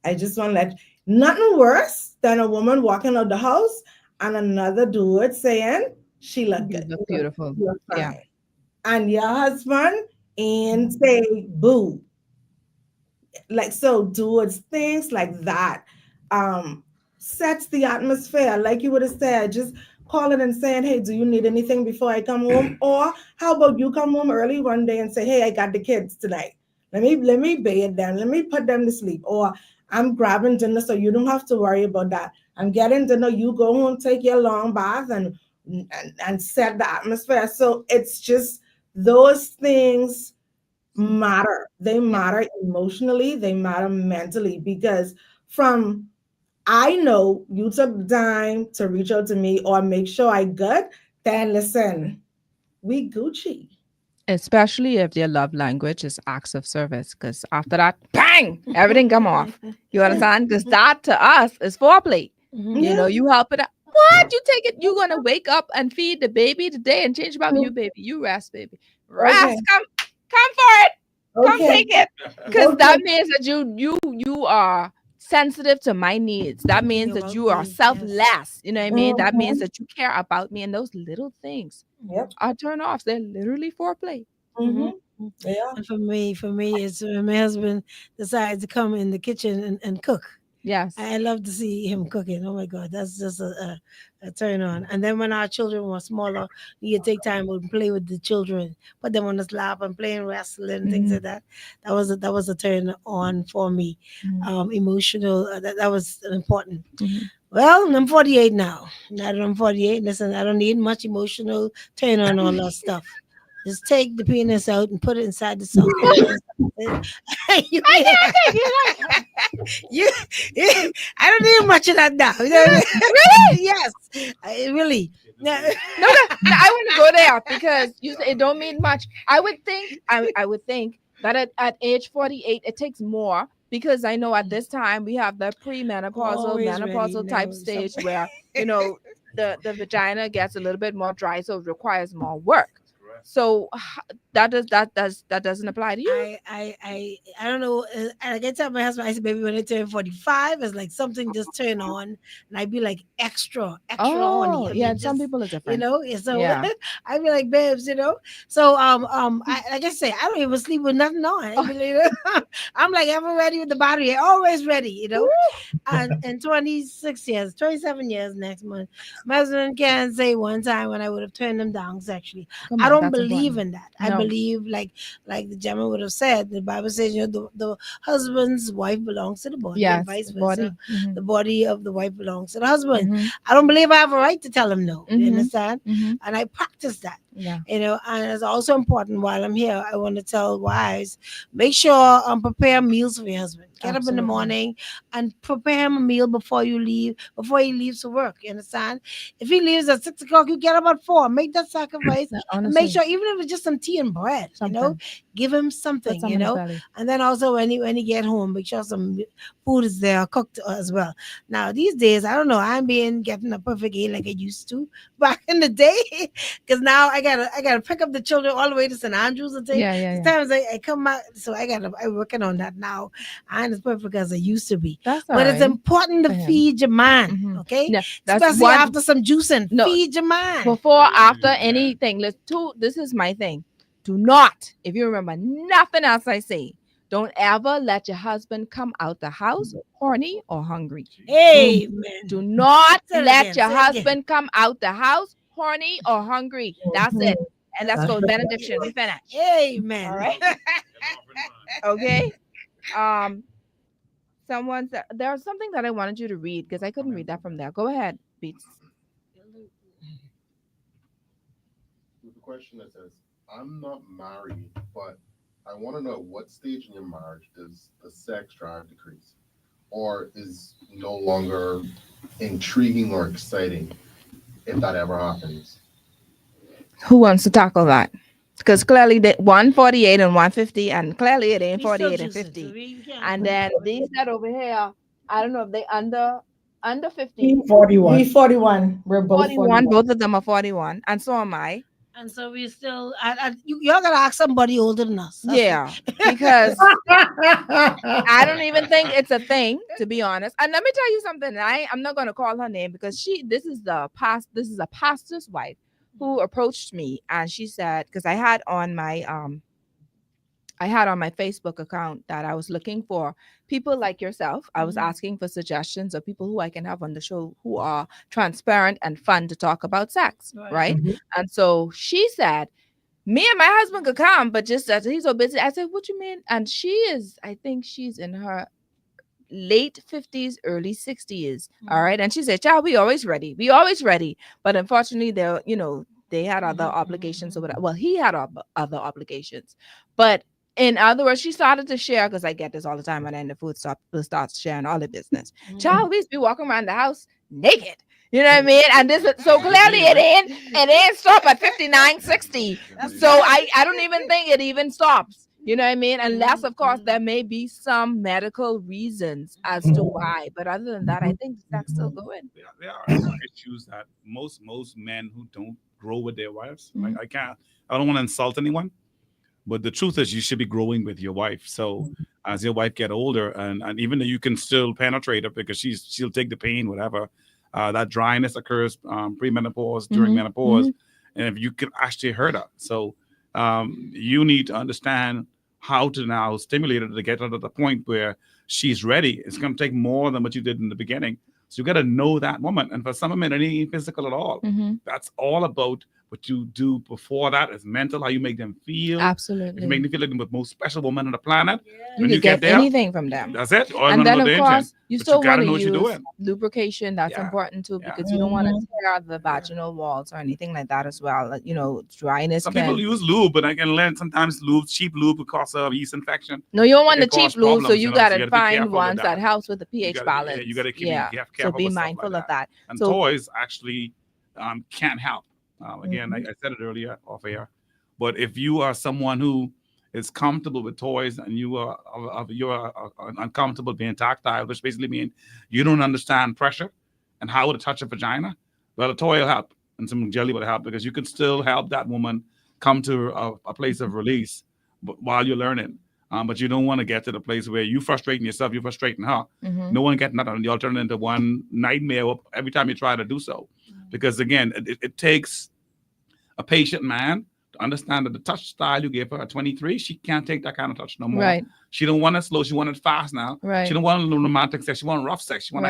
I just want to let. Nothing worse than a woman walking out the house and another dude saying she look You good, look beautiful. you look Yeah. fine, and your husband and say boo. Like, so dudes, things like that, um sets the atmosphere. Like you would have said, just calling and saying, hey, do you need anything before I come home? Or how about you come home early one day and say, hey, I got the kids tonight, let me bathe them, let me put them to sleep, or I'm grabbing dinner so you don't have to worry about that. I'm getting dinner, you go home, take your long bath, and set the atmosphere. So it's just those things matter. They matter emotionally, they matter mentally, because from I know you took the time to reach out to me or make sure I good, then listen, we Gucci. Especially if your love language is acts of service, because after that, bang, everything come off. You understand? Because that to us is foreplay. Yeah. You help it out. What? You take it? You're gonna wake up and feed the baby today and change about you, baby. You rest, baby. Okay. Rest. Come for it. Come Okay. take it. Because Okay. that means that you are sensitive to my needs. That means Think that about you are me, yes. selfless. You know what I mean? That means Mhm. that you care about me, and those little things Yep. are turn offs. They're literally foreplay. Hmm. Yeah. And for me, it's when my husband decides to come in the kitchen and cook. Yes. I love to see him cooking. Oh my God, that's just a turn on. And then when our children were smaller, you take time to play with the children, put them on the lap and playing wrestling, things like that. That was a turn on for me. Emotional. That was important. Well, I'm 48 now. Now that I'm 48, listen, I don't need much emotional turn on all that stuff. Just take the penis out and put it inside the socket. You, you, I don't need much of that now. You know what I mean? Really? Yes. Really. No, I want to go there because you say it don't mean much. I would think that at age 48 it takes more, because I know at this time we have the premenopausal, menopausal type stage where the vagina gets a little bit more dry, so it requires more work. So that doesn't apply to you. I don't know. I can tell my husband, I said, baby, when I turn 45, it's like something just turn on, and I'd be like extra horny. I mean, some people are different. So I'd be like, babes, So like I say, I don't even sleep with nothing on. I'm like ever ready with the battery, always ready. And 26 years, 27 years next month, my husband can say one time when I would have turned him down sexually. I don't believe in that. I believe like the gentleman would have said, the Bible says, the husband's wife belongs to the body, and vice versa. The body of the wife belongs to the husband. I don't believe I have a right to tell him no. You understand? And I practice that. Yeah. And it's also important, while I'm here, I want to tell wives, make sure prepare meals for your husband. Get up in the morning and prepare him a meal before he leaves for work. You understand? If he leaves at 6 o'clock, you get up at 4. Make that sacrifice. And make sure, even if it's just some tea and bread, give him something, And then also when he get home, make sure some food is there cooked as well. Now these days, I don't know, I'm getting a perfect A like I used to back in the day, because now I gotta pick up the children all the way to St. Andrews and things. Sometimes I come out, so I'm working on that now. I'm as perfect as I used to be. But it's important to feed your man, okay? Yeah, especially after some juicing. Feed your man before, after anything. This is my thing. Do not, if you remember nothing else I say, don't ever let your husband come out the house horny or hungry. Amen. Do not let your husband come out the house horny or hungry. That's it. And let's go. Benediction. We finish. Amen. All right. Okay. Someone said there's something that I wanted you to read because I couldn't read that from there. Go ahead, Beats. The question that says, I'm not married, but I want to know, what stage in your marriage does the sex drive decrease, or is no longer intriguing or exciting, if that ever happens? Who wants to tackle that? Because clearly 148 and 150, and clearly it ain't 48 and 50. And then these that over here, I don't know if they under 50. 41. We 41. We're both 41. Both of them are 41, and so am I. And so we still, you're gonna ask somebody older than us. Because I don't even think it's a thing, to be honest. And let me tell you something. I'm not gonna call her name because this is a pastor's wife who approached me, and she said, because I had on my Facebook account that I was looking for people like yourself. I was asking for suggestions of people who I can have on the show who are transparent and fun to talk about sex, right? And so she said, me and my husband could come, but just that he's so busy. I said, what you mean? And I think she's in her late 50s, early 60s. All right. And she said, child, we always ready. But unfortunately, they had other obligations or whatever. Well, he had other obligations. But in other words, she started to share, because I get this all the time, and then the food starts sharing all the business. Child, we used to be walking around the house naked. You know what I mean? And this is so clearly it ain't stop at 59, 60. So I don't even think it even stops. You know what I mean? Unless, of course, there may be some medical reasons as to why. But other than that, I think that's still going. There are issues that most men who don't grow with their wives. Like I don't want to insult anyone, but the truth is you should be growing with your wife. So as your wife get older, and even though you can still penetrate her because she'll take the pain, whatever, that dryness occurs pre-menopause, during menopause, and if you can actually hurt her. So you need to understand how to now stimulate her to get her to the point where she's ready. It's going to take more than what you did in the beginning. So you got to know that woman. And for some women, it ain't physical at all. That's all about what you do before that. It's mental, how you make them feel. Absolutely. You make them feel like the most special woman on the planet. You can get anything from them. That's it. And then, of course, you still want to use doing. lubrication. That's important too, because you don't want to tear out the vaginal walls or anything like that as well. You know, dryness. Some people use lube, but I can learn sometimes cheap lube because of yeast infection. No, you don't want the cheap lube, so you got to find ones that helps with the pH balance. You got to keep careful. So be mindful of that. And toys actually can't help. Again, I said it earlier off air, but if you are someone who is comfortable with toys and you're uncomfortable being tactile, which basically means you don't understand pressure and how to touch a vagina, well, a toy will help and some jelly will help, because you can still help that woman come to a place of release while you're learning. But you don't want to get to the place where you frustrating yourself, you're frustrating her. No one getting nothing. You'll turn it into one nightmare every time you try to do so. Because again, it takes a patient man to understand that the touch style you gave her at 23, she can't take that kind of touch no more. Right. She don't want it slow. She want it fast now. Right. She don't want a little romantic sex. She want rough sex. She want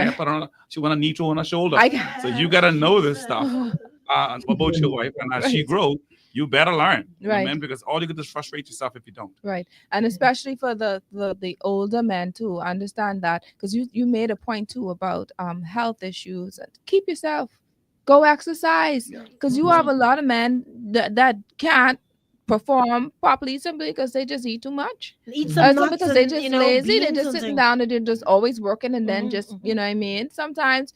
she want a nitro on her shoulder. So you got to know this stuff about your wife. And as she grows, you better learn, right? Because all you can do is frustrate yourself if you don't. Right. And especially for the older men too, understand that, because you made a point too about health issues. Keep yourself. Go exercise, because you have a lot of men that can't perform properly simply because they just eat too much. Eat some nuts because they're just lazy. They're just something. sitting down and they're just always working, and then just, you know what I mean? Sometimes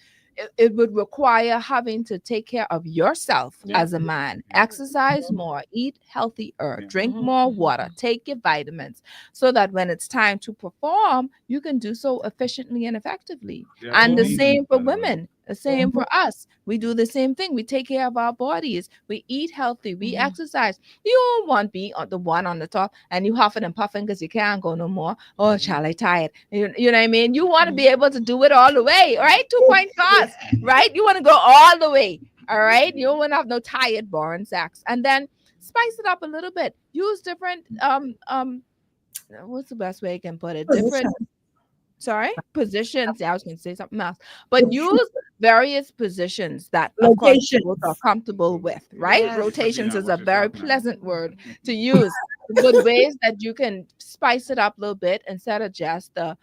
it would require having to take care of yourself as a man. Exercise more, eat healthier, drink more water, take your vitamins, so that when it's time to perform, you can do so efficiently and effectively. And the same for women. The same for us. We do the same thing. We take care of our bodies. We eat healthy. We exercise. You don't want to be the one on the top and you huffing and puffing because you can't go no more. Oh, child, I tired. You know what I mean? You want to be able to do it all the way, right? 2-point toss, right? You want to go all the way, all right? You don't want to have no tired, boring sex. And then spice it up a little bit. Use different, what's the best way I can put it? Different. Positions. Yeah, I was going to say something else. But use various positions that of course you are comfortable with, right? Yes. Rotations is a very pleasant word to use. Good ways that you can spice it up a little bit instead of just the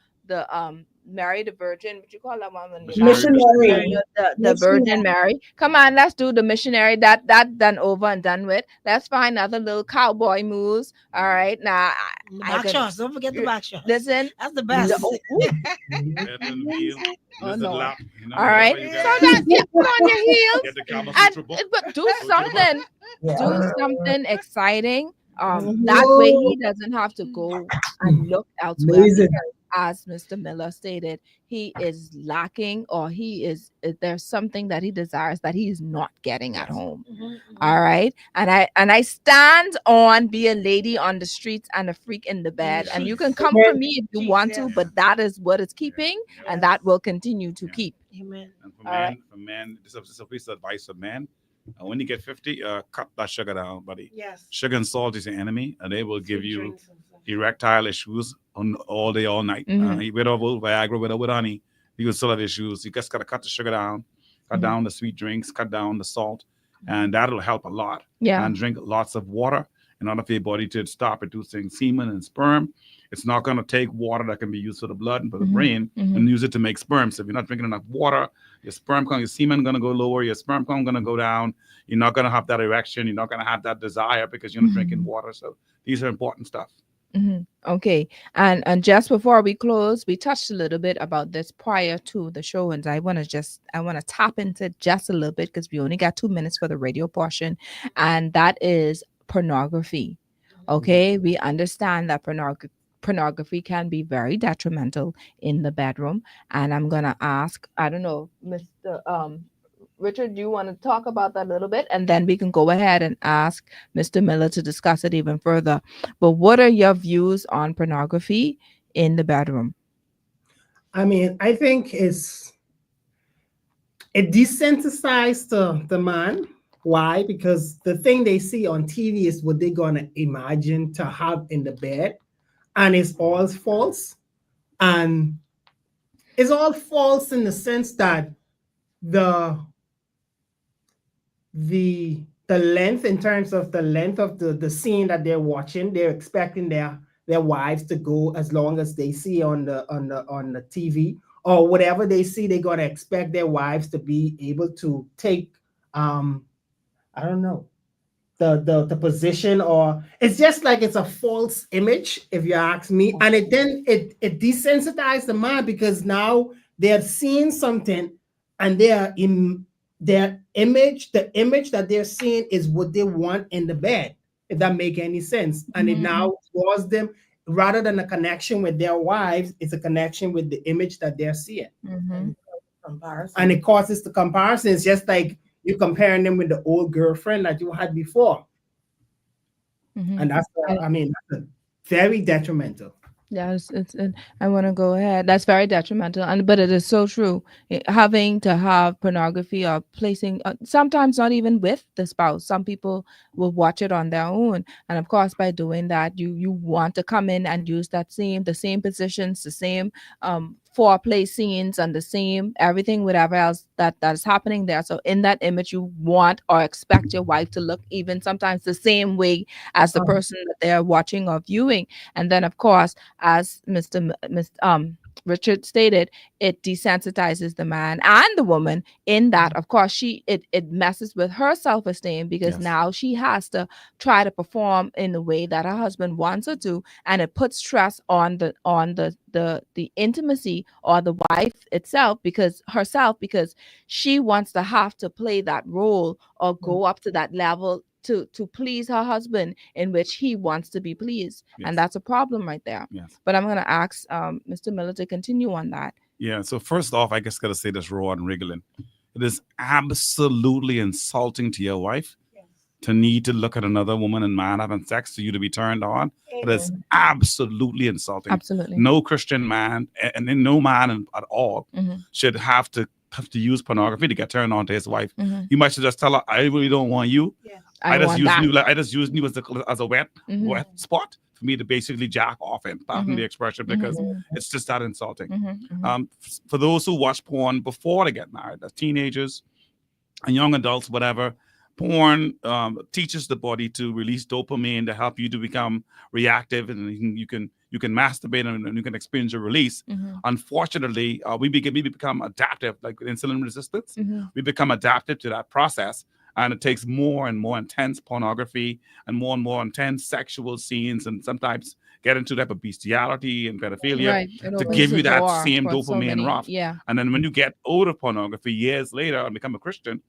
Mary the Virgin. What you call that one? Missionary. The Virgin Mary. Come on, let's do the missionary. That done over and done with. Let's find other little cowboy moves. All right. Now, back shots. Don't forget the back shots. Listen, that's the best. Oh, no. All right. So then put on your heels but do something. Do something exciting. That way he doesn't have to go and look elsewhere. As Mr. Miller stated, he is lacking, or there's something that he desires that he is not getting at home. All right. And I stand on be a lady on the streets and a freak in the bed. And you can come for me if you want to, but that is what it's keeping, and that will continue to keep. Amen. And for men, this is a piece of advice for men. When you get 50, cut that sugar down, buddy. Yes. Sugar and salt is your enemy, and they will give you erectile issues on all day, all night. With or Viagra, with honey, you will still have issues. You just got to cut the sugar down, cut down the sweet drinks, cut down the salt, and that'll help a lot. Yeah. And drink lots of water in order for your body to stop producing semen and sperm. It's not going to take water that can be used for the blood and for the brain and use it to make sperm. So if you're not drinking enough water, your semen going to go lower, your sperm count going to go down. You're not going to have that erection. You're not going to have that desire because you're not drinking water. So these are important stuff. Okay. And just before we close, we touched a little bit about this prior to the show, and I want to tap into just a little bit because we only got 2 minutes for the radio portion, and that is pornography. Okay. We understand that pornography can be very detrimental in the bedroom, and I'm gonna ask, I don't know, Mr. Richard, do you want to talk about that a little bit? And then we can go ahead and ask Mr. Miller to discuss it even further. But what are your views on pornography in the bedroom? I mean, I think it desensitized the man. Why? Because the thing they see on TV is what they're going to imagine to have in the bed. and it's all false. And it's all false in the sense that the the length, in terms of the length of the scene that they're watching, they're expecting their wives to go as long as they see on the TV, or whatever they see, they're gonna expect their wives to be able to take I don't know, the position, or it's just like it's a false image, if you ask me. And it desensitized the man, because now they're seeing something, and their image, the image that they're seeing is what they want in the bed, if that make any sense. And it now draws them, rather than a connection with their wives, it's a connection with the image that they're seeing. Comparison. And it causes the comparison. It's just like you're comparing them with the old girlfriend that you had before. And that's that's very detrimental. Yeah, I want to go ahead. That's very detrimental, but it is so true. Having to have pornography or placing, sometimes not even with the spouse. Some people will watch it on their own, and of course, by doing that, you want to come in and use the same positions, the same foreplay scenes, and the same everything, whatever else that is happening there. So in that image, you want or expect your wife to look even sometimes the same way as the person that they're watching or viewing. And then, of course, as Mr. Richard stated, it desensitizes the man and the woman, in that, of course, it messes with her self-esteem, because now she has to try to perform in the way that her husband wants her to, and it puts stress on the intimacy, or the wife itself, because she wants to have to play that role or go up to that level to please her husband, in which he wants to be pleased. And that's a problem right there. But I'm going to ask Mr. Miller to continue on that. Yeah, so first off, I just got to say this raw and wriggling. It is absolutely insulting to your wife to need to look at another woman and man having sex for you to be turned on. It is absolutely insulting. Absolutely. No Christian man, and no man at all, should have to use pornography to get turned on to his wife. You might just tell her, I really don't want you. I just use you as a wet spot for me to basically jack off in, pardon the expression, because it's just that insulting. For those who watch porn before they get married, as teenagers and young adults, whatever, porn teaches the body to release dopamine to help you to become reactive, and you can masturbate and you can experience a release. Unfortunately, we become adaptive, like with insulin resistance. We become adaptive to that process. And it takes more and more intense pornography and more intense sexual scenes, and sometimes get into type of bestiality and pedophilia to give you that same dopamine rush. And then when you get out of pornography years later and become a Christian,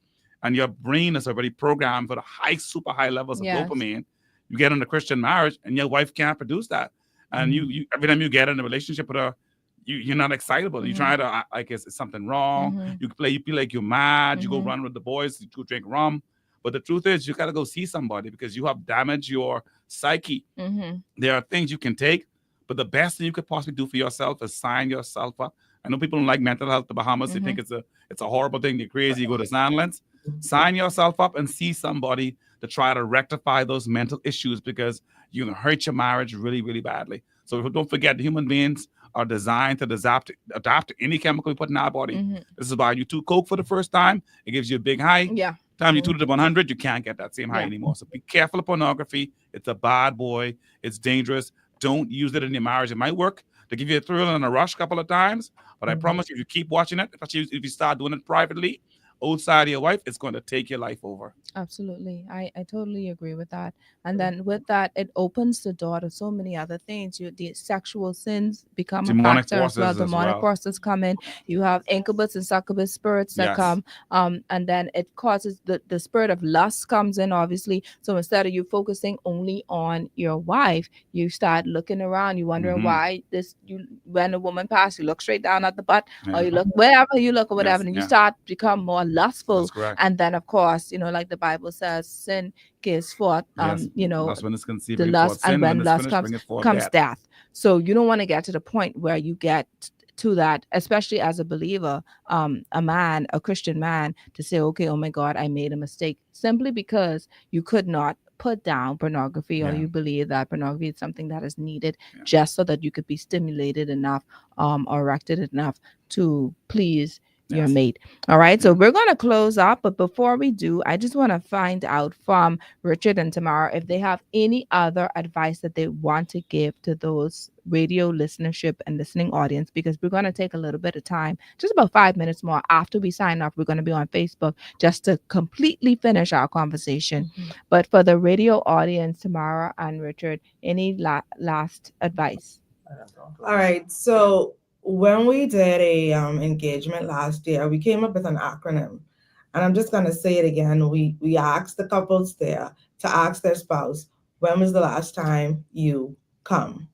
and your brain is already programmed for the super high levels of dopamine, you get in a Christian marriage and your wife can't produce that. And you every time you get in a relationship with her, you're not excitable. You try to like is something wrong. You feel like you're mad. You go run with the boys. You go drink rum. But the truth is, you got to go see somebody, because you have damaged your psyche. There are things you can take, but the best thing you could possibly do for yourself is sign yourself up. I know people don't like mental health. The Bahamas, they think it's a horrible thing. You're crazy. You go to Sandlands. Sign yourself up and see somebody to try to rectify those mental issues, because you can hurt your marriage really, really badly. So don't forget, human beings are designed to adapt to any chemical we put in our body. This is why you took Coke for the first time. It gives you a big high. Time you toot it to 100, you can't get that same high anymore. So be careful of pornography. It's a bad boy. It's dangerous. Don't use it in your marriage. It might work to give you a thrill and a rush a couple of times, but I promise you, if you keep watching it, especially if you start doing it privately, outside of your wife, it's going to take your life over. Absolutely. I totally agree with that. And then with that, it opens the door to so many other things. The sexual sins become demonic a factor as well. Demonic forces come in. You have incubus and succubus spirits that come. And then it causes the spirit of lust comes in, obviously. So instead of you focusing only on your wife, you start looking around. You wondering why when a woman passes, you look straight down at the butt, or you look wherever you look or whatever, and you start become more lustful. And then, of course, like the Bible says, sin gives forth, that's when it's conceived, the lust, and when lust comes death. So you don't want to get to the point where you get to that, especially as a believer, a Christian man, to say, okay, oh my God, I made a mistake, simply because you could not put down pornography, or Yeah. you believe that pornography is something that is needed Yeah. just so that you could be stimulated enough or erected enough to please your Yes. mate. All right, so Yeah. we're going to close up, but before we do, I just want to find out from Richard and Tamara if they have any other advice that they want to give to those radio listenership and listening audience, because we're going to take a little bit of time, just about 5 minutes more after we sign off. We're going to be on Facebook just to completely finish our conversation. But for the radio audience, Tamara and Richard, any last advice? All right. So when we did a engagement last year, we came up with an acronym, and I'm just gonna say it again. We asked the couples there to ask their spouse, when was the last time you come?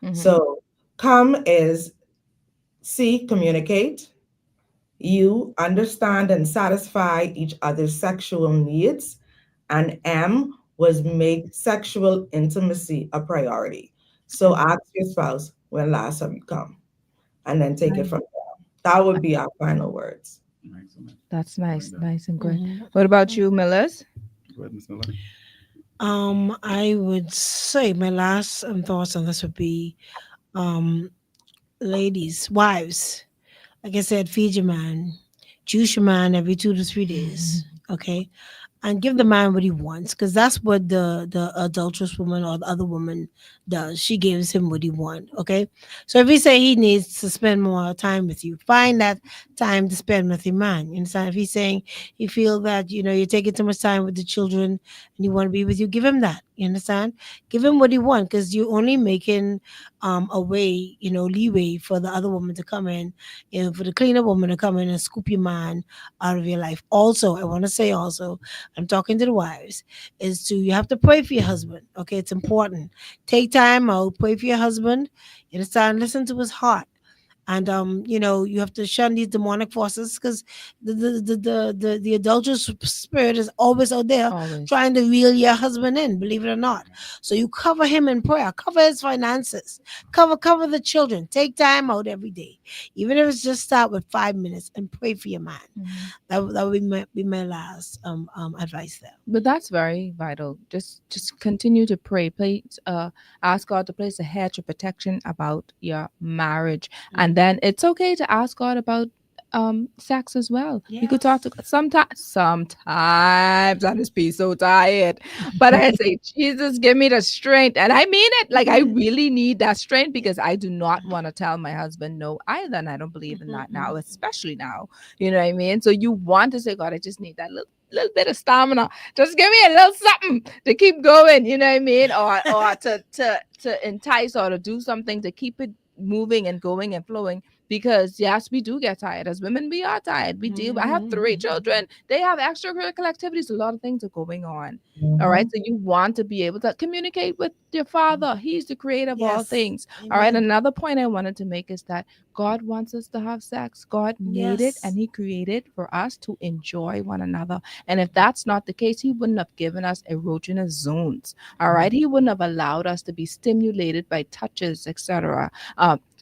Mhm. So come is C, communicate. U, understand and satisfy each other's sexual needs. And M was make sexual intimacy a priority. So ask your spouse, when last have you come? And then take it from there. That would be our final words. Excellent. That's I like nice, that. nice and good. Mhm. What about you, Millers? Go ahead, Miss Miller. I would say my last thoughts on this would be, um, ladies, wives. Like I said, feed your man, juice your man every 2 to 3 days. Okay, and give the man what he wants, because that's what the adulterous woman or the other woman does. She gives him what he wants. Okay, so if he say he needs to spend more time with you, find that time to spend with your man. You understand? If he's saying he feel that you're taking too much time with the children and you want to be with you, give him that. You understand? Give him what he wants, because you're only making a way, leeway for the other woman to come in, for the cleaner woman to come in and scoop your man out of your life. Also, I want to say also, I'm talking to the wives, is to you have to pray for your husband. Okay, it's important. Take time out, pray for your husband. You understand? Listen to his heart. And you have to shun these demonic forces, because the adulterous spirit is always out there Always. trying to reel your husband in, believe it or not. So you cover him in prayer, cover his finances, cover the children. Take time out every day, even if it's just start with 5 minutes and pray for your man. Mhm. That would be my last advice there. But that's very vital. Just continue to pray. Please ask God to place a hedge of protection about your marriage. And then it's okay to ask God about sex as well. You could talk to sometimes I just be so tired. But I say, Jesus, give me the strength. And I mean it. Like I really need that strength, because I do not want to tell my husband no either. And I don't believe in that now, especially now. You know what I mean? So you want to say, God, I just need that little bit of stamina. Just give me a little something to keep going, you know what I mean? Or to entice, or to do something to keep it moving and going and flowing. Because yes, we do get tired. As women, we are tired. We do. I have 3 children. They have extracurricular activities. A lot of things are going on. All right. So you want to be able to communicate with your father. He's the creator of all Yes. things. All right. Amen. Another point I wanted to make is that God wants us to have sex. God made it, Yes. and He created for us to enjoy one another. And if that's not the case, He wouldn't have given us erogenous zones. All right. He wouldn't have allowed us to be stimulated by touches, etc.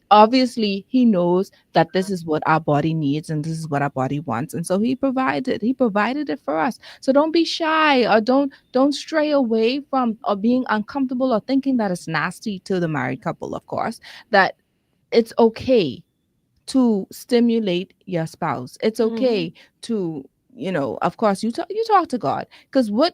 Obviously He knows that this is what our body needs and this is what our body wants, and so he provided it for us. So don't be shy, or don't stray away from, or being uncomfortable, or thinking that it's nasty to the married couple, of course, that it's okay to stimulate your spouse. It's okay to, of course, you talk to God, because what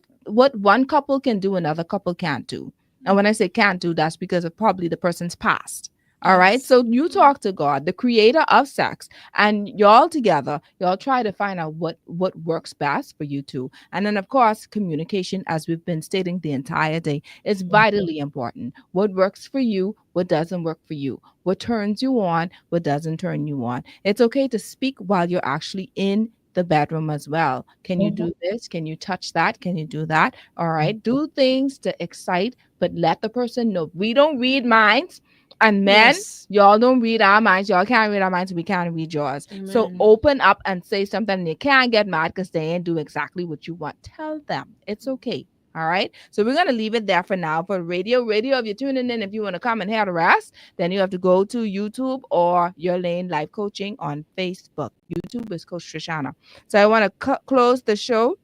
one couple can do, another couple can't do. And when I say can't do, that's because of probably the person's past. All right. Yes. So you talk to God, the creator of sex, and y'all together, y'all try to find out what works best for you two. And then, of course, communication, as we've been stating the entire day, is vitally important. What works for you, what doesn't work for you, what turns you on, what doesn't turn you on. It's okay to speak while you're actually in the bedroom as well. Can you do this? Can you touch that? Can you do that? All right. Do things to excite, but let the person know. We don't read minds. And men, Yes. y'all don't read our minds. Y'all can't read our minds. We can't read yours. So Amen. open up and say something. And you can't get mad because they ain't do exactly what you want. Tell them it's okay. All right. So we're gonna leave it there for now. For radio, if you're tuning in, if you want to come and hear the rest, then you have to go to YouTube or Your Lane Life Coaching on Facebook. YouTube is Coach Trishana. So I want to close the show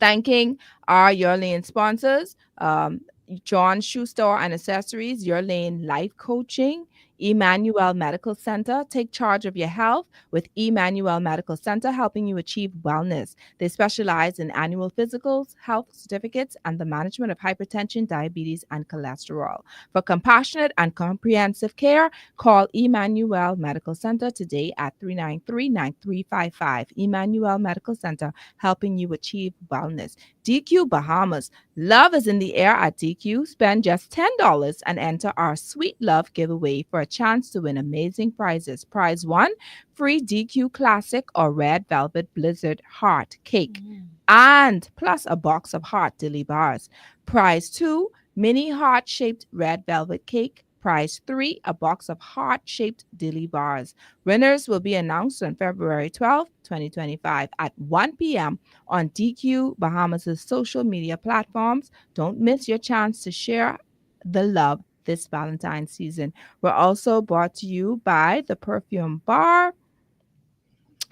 Thanking our Your Lane sponsors, John Shoe Store and Accessories, Your Lane Life Coaching, Emmanuel Medical Center. Take charge of your health with Emmanuel Medical Center, helping you achieve wellness. They specialize in annual physicals, health certificates, and the management of hypertension, diabetes, and cholesterol. For compassionate and comprehensive care, call Emmanuel Medical Center today at 393-9355. Emmanuel Medical Center, helping you achieve wellness. DQ Bahamas. Love is in the air at DQ. Spend just $10 and enter our Sweet Love giveaway for a chance to win amazing prizes. Prize 1, free DQ Classic or Red Velvet Blizzard Heart Cake, and plus a box of Heart Dilly Bars. Prize 2, mini heart-shaped Red Velvet Cake. Prize 3, a box of heart-shaped Dilly Bars. Winners will be announced on February 12, 2025 at 1 p.m. on DQ Bahamas' social media platforms. Don't miss your chance to share the love this Valentine's season. We're also brought to you by the Perfume Bar.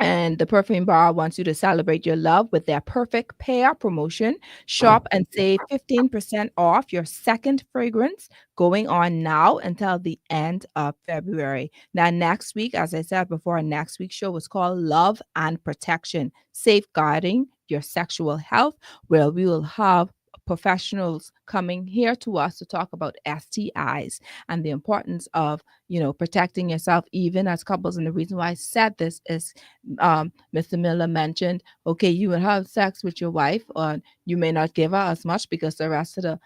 And the Perfume Bar wants you to celebrate your love with their perfect pair promotion. Shop and save 15% off your second fragrance, going on now until the end of February. Now, next week, as I said before, next week's show is called Love and Protection, Safeguarding Your Sexual Health, where we will have professionals coming here to us to talk about STIs and the importance of, protecting yourself even as couples. And the reason why I said this is Mr. Miller mentioned, okay, you will have sex with your wife, or you may not give her as much because the rest of the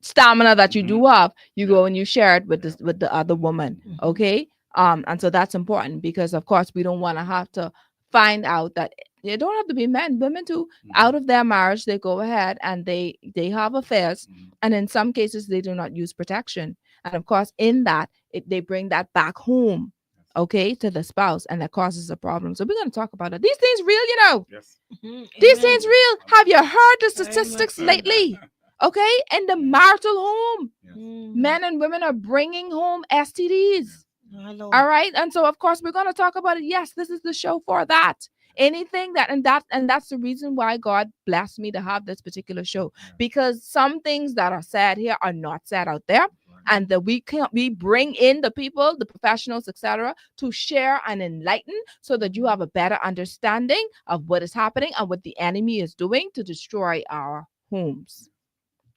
stamina that you do have, you go and you share it with the other woman. Okay. And so that's important because of course we don't want to have to find out that they don't have to be men, women too, out of their marriage, they go ahead and they have affairs. And in some cases, they do not use protection. And of course, in that, they bring that back home, okay, to the spouse, and that causes a problem. So we're going to talk about it. These things real, Yes. These things real. Have you heard the statistics lately? Okay, in the marital home, men and women are bringing home STDs. All right. And so, of course, we're going to talk about it. Yes, this is the show for that. Anything and that's the reason why God blessed me to have this particular show, because some things that are said here are not said out there, and that we bring in the people, the professionals, etc., to share and enlighten, so that you have a better understanding of what is happening and what the enemy is doing to destroy our homes.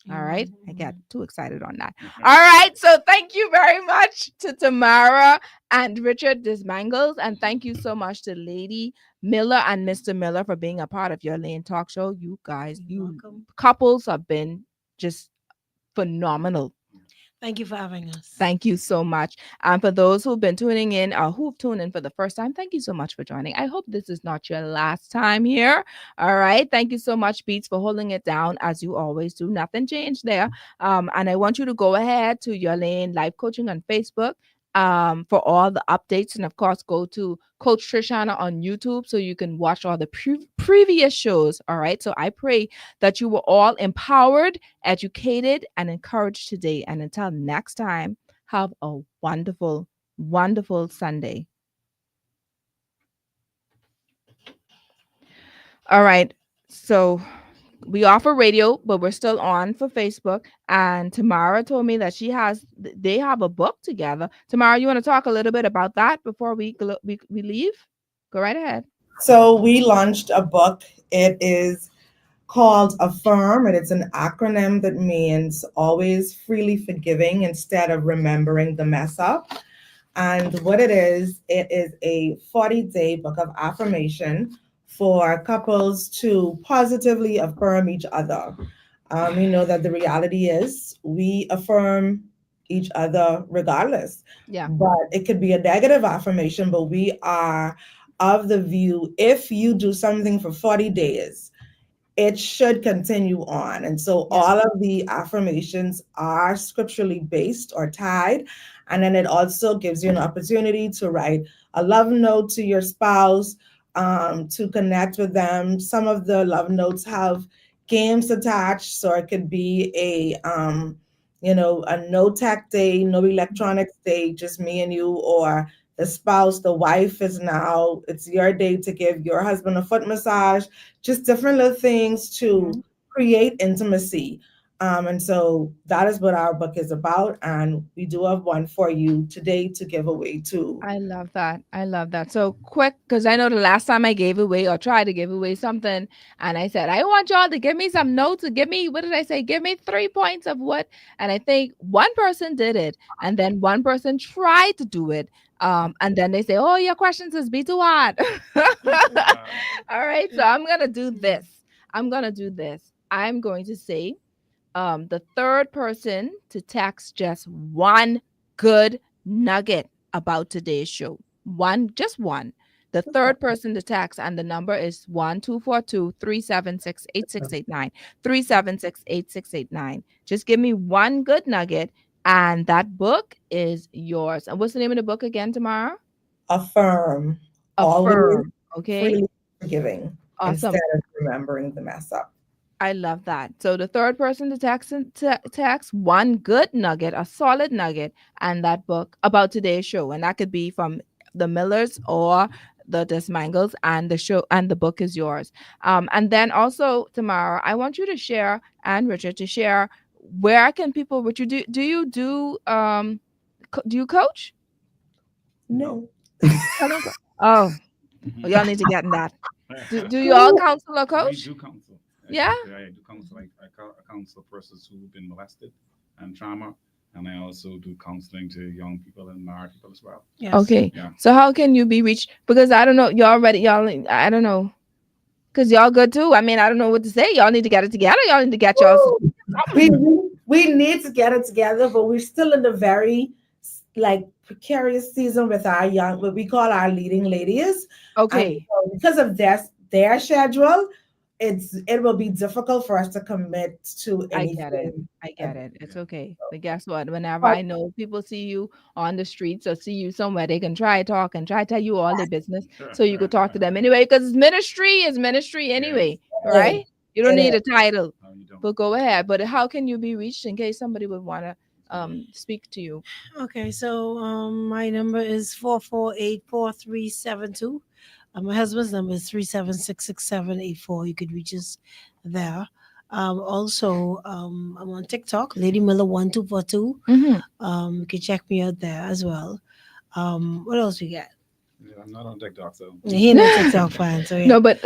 All right. I get too excited on that. All right. So thank you very much to Tamara and Richard Desmangles. And thank you so much to Lady Miller and Mr. Miller for being a part of Your Lane Talk Show. You guys, couples have been just phenomenal. Thank you for having us. Thank you so much. And for those who've been tuning in or who've tuned in for the first time, thank you so much for joining. I hope this is not your last time here. All right. Thank you so much, Beats, for holding it down as you always do. Nothing changed there. And I want you to go ahead to Your Lane Life Coaching on Facebook for all the updates. And of course, go to Coach Trishana on YouTube so you can watch all the previous shows. All right. So I pray that you were all empowered, educated, and encouraged today. And until next time, have a wonderful, wonderful Sunday. All right. So we offer radio, but we're still on for Facebook. And Tamara told me that they have a book together. Tamara, you want to talk a little bit about that before we leave? Go right ahead. So we launched a book. It is called Affirm, and it's an acronym that means always freely forgiving instead of remembering the mess up. And what it is a 40-day book of affirmation for couples to positively affirm each other. We know that the reality is we affirm each other regardless. Yeah. But it could be a negative affirmation, but we are of the view, if you do something for 40 days, it should continue on. And so all of the affirmations are scripturally based or tied. And then it also gives you an opportunity to write a love note to your spouse, to connect with them. Some of the love notes have games attached, so it could be a no tech day, no electronics day, just me and you, or the spouse, the wife is now, it's your day to give your husband a foot massage, just different little things to create intimacy. And so that is what our book is about. And we do have one for you today to give away too. I love that. I love that. So quick, because I know the last time I gave away or tried to give away something, and I said, I want y'all to give me some notes or give me, what did I say? Give me 3 points of what. And I think one person did it, and then one person tried to do it. And then they say, oh, your questions is be too hard. All right. So I'm going to do this. I'm going to do this. I'm going to say, the third person to text just one good nugget about today's show. One, just one. The third person to text, and the number is 1-242-376-8689. 376-8689. Just give me one good nugget, and that book is yours. And what's the name of the book again, Tamara? Affirm. Affirm. Okay. Freely forgiving. Awesome. Instead of remembering the mess up. I love that. So the third person to text one good nugget, a solid nugget, and that book about today's show. And that could be from the Millers or the Desmangles, and the show and the book is yours. And then also, Tamara, I want you to share, and Richard to share, where can people, Richard, do you do you coach? No. Oh, y'all need to get in that. Do you all counsel or coach? We do counsel. Yeah? I do counsel. I counsel persons who've been molested and trauma, and I also do counseling to young people and married people as well. Yes. Okay. Yeah. So how can you be reached? Because I don't know, y'all I don't know. Because y'all good too. I mean, I don't know what to say. Y'all need to get it together. Y'all need to get y'all. We need to get it together, but we're still in the very precarious season with our young, what we call our leading ladies. Okay. So because of their schedule, it will be difficult for us to commit to anything. I get it. It's okay. But guess what? Whenever I know people see you on the streets or see you somewhere, they can try talk and try tell you all their business. So you could talk to them anyway, because ministry is ministry anyway, right? You don't need a title. No, you don't. But go ahead. But how can you be reached in case somebody would want to speak to you? Okay, so my number is 448-4372. My husband's number is 3766784. You could reach us there. Also, I'm on TikTok, Lady Miller 1242. You can check me out there as well. What else we got? Yeah, I'm not on TikTok, so He not TikTok fan, so yeah. No, but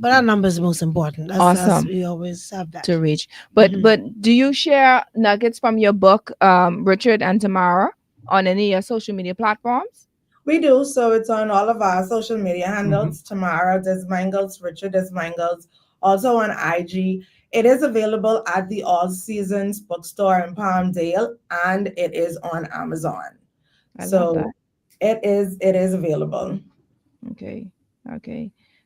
our number is most important. Awesome. We always have that to reach. But do you share nuggets from your book, Richard and Tamara, on any of your social media platforms? We do. So it's on all of our social media handles. Tamara Desmangles, Richard Desmangles, also on IG. It is available at the All Seasons bookstore in Palmdale, and it is on Amazon. I love that. It is available. Okay.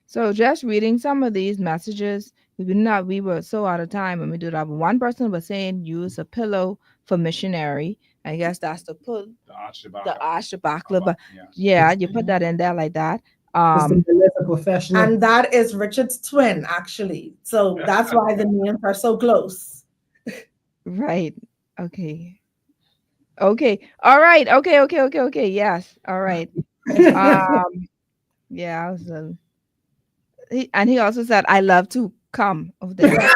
So just reading some of these messages, we were so out of time when we do that. But one person was saying use a pillow for missionary. I guess that's the ashtabakla. Yeah, you put that in there like that. Professional. And that is Richard's twin, actually. So that's why the names are so close. Right. Okay. All right. Okay. Yes. All right. Yeah. I was. He also said, "I love to come over there."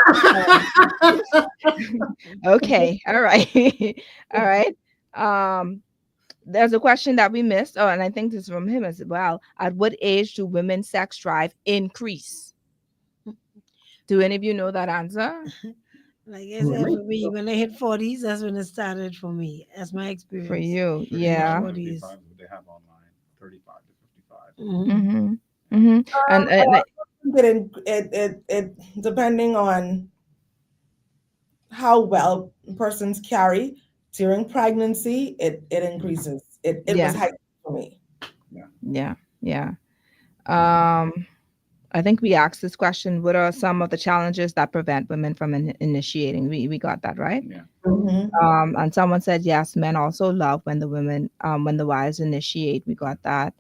Okay. All right. All right. There's a question that we missed. Oh, and I think this is from him as well. At what age do women's sex drive increase? Do any of you know that answer? Like I said, for me, when I hit 40s, that's when it started for me. That's my experience. For you, yeah. 40s. They have online 35 to 55. And it depending on how well persons carry during pregnancy, it increases. It was high for me. Yeah. I think we asked this question: what are some of the challenges that prevent women from initiating? We got that right. Yeah. And someone said yes, men also love when the women when the wives initiate. We got that.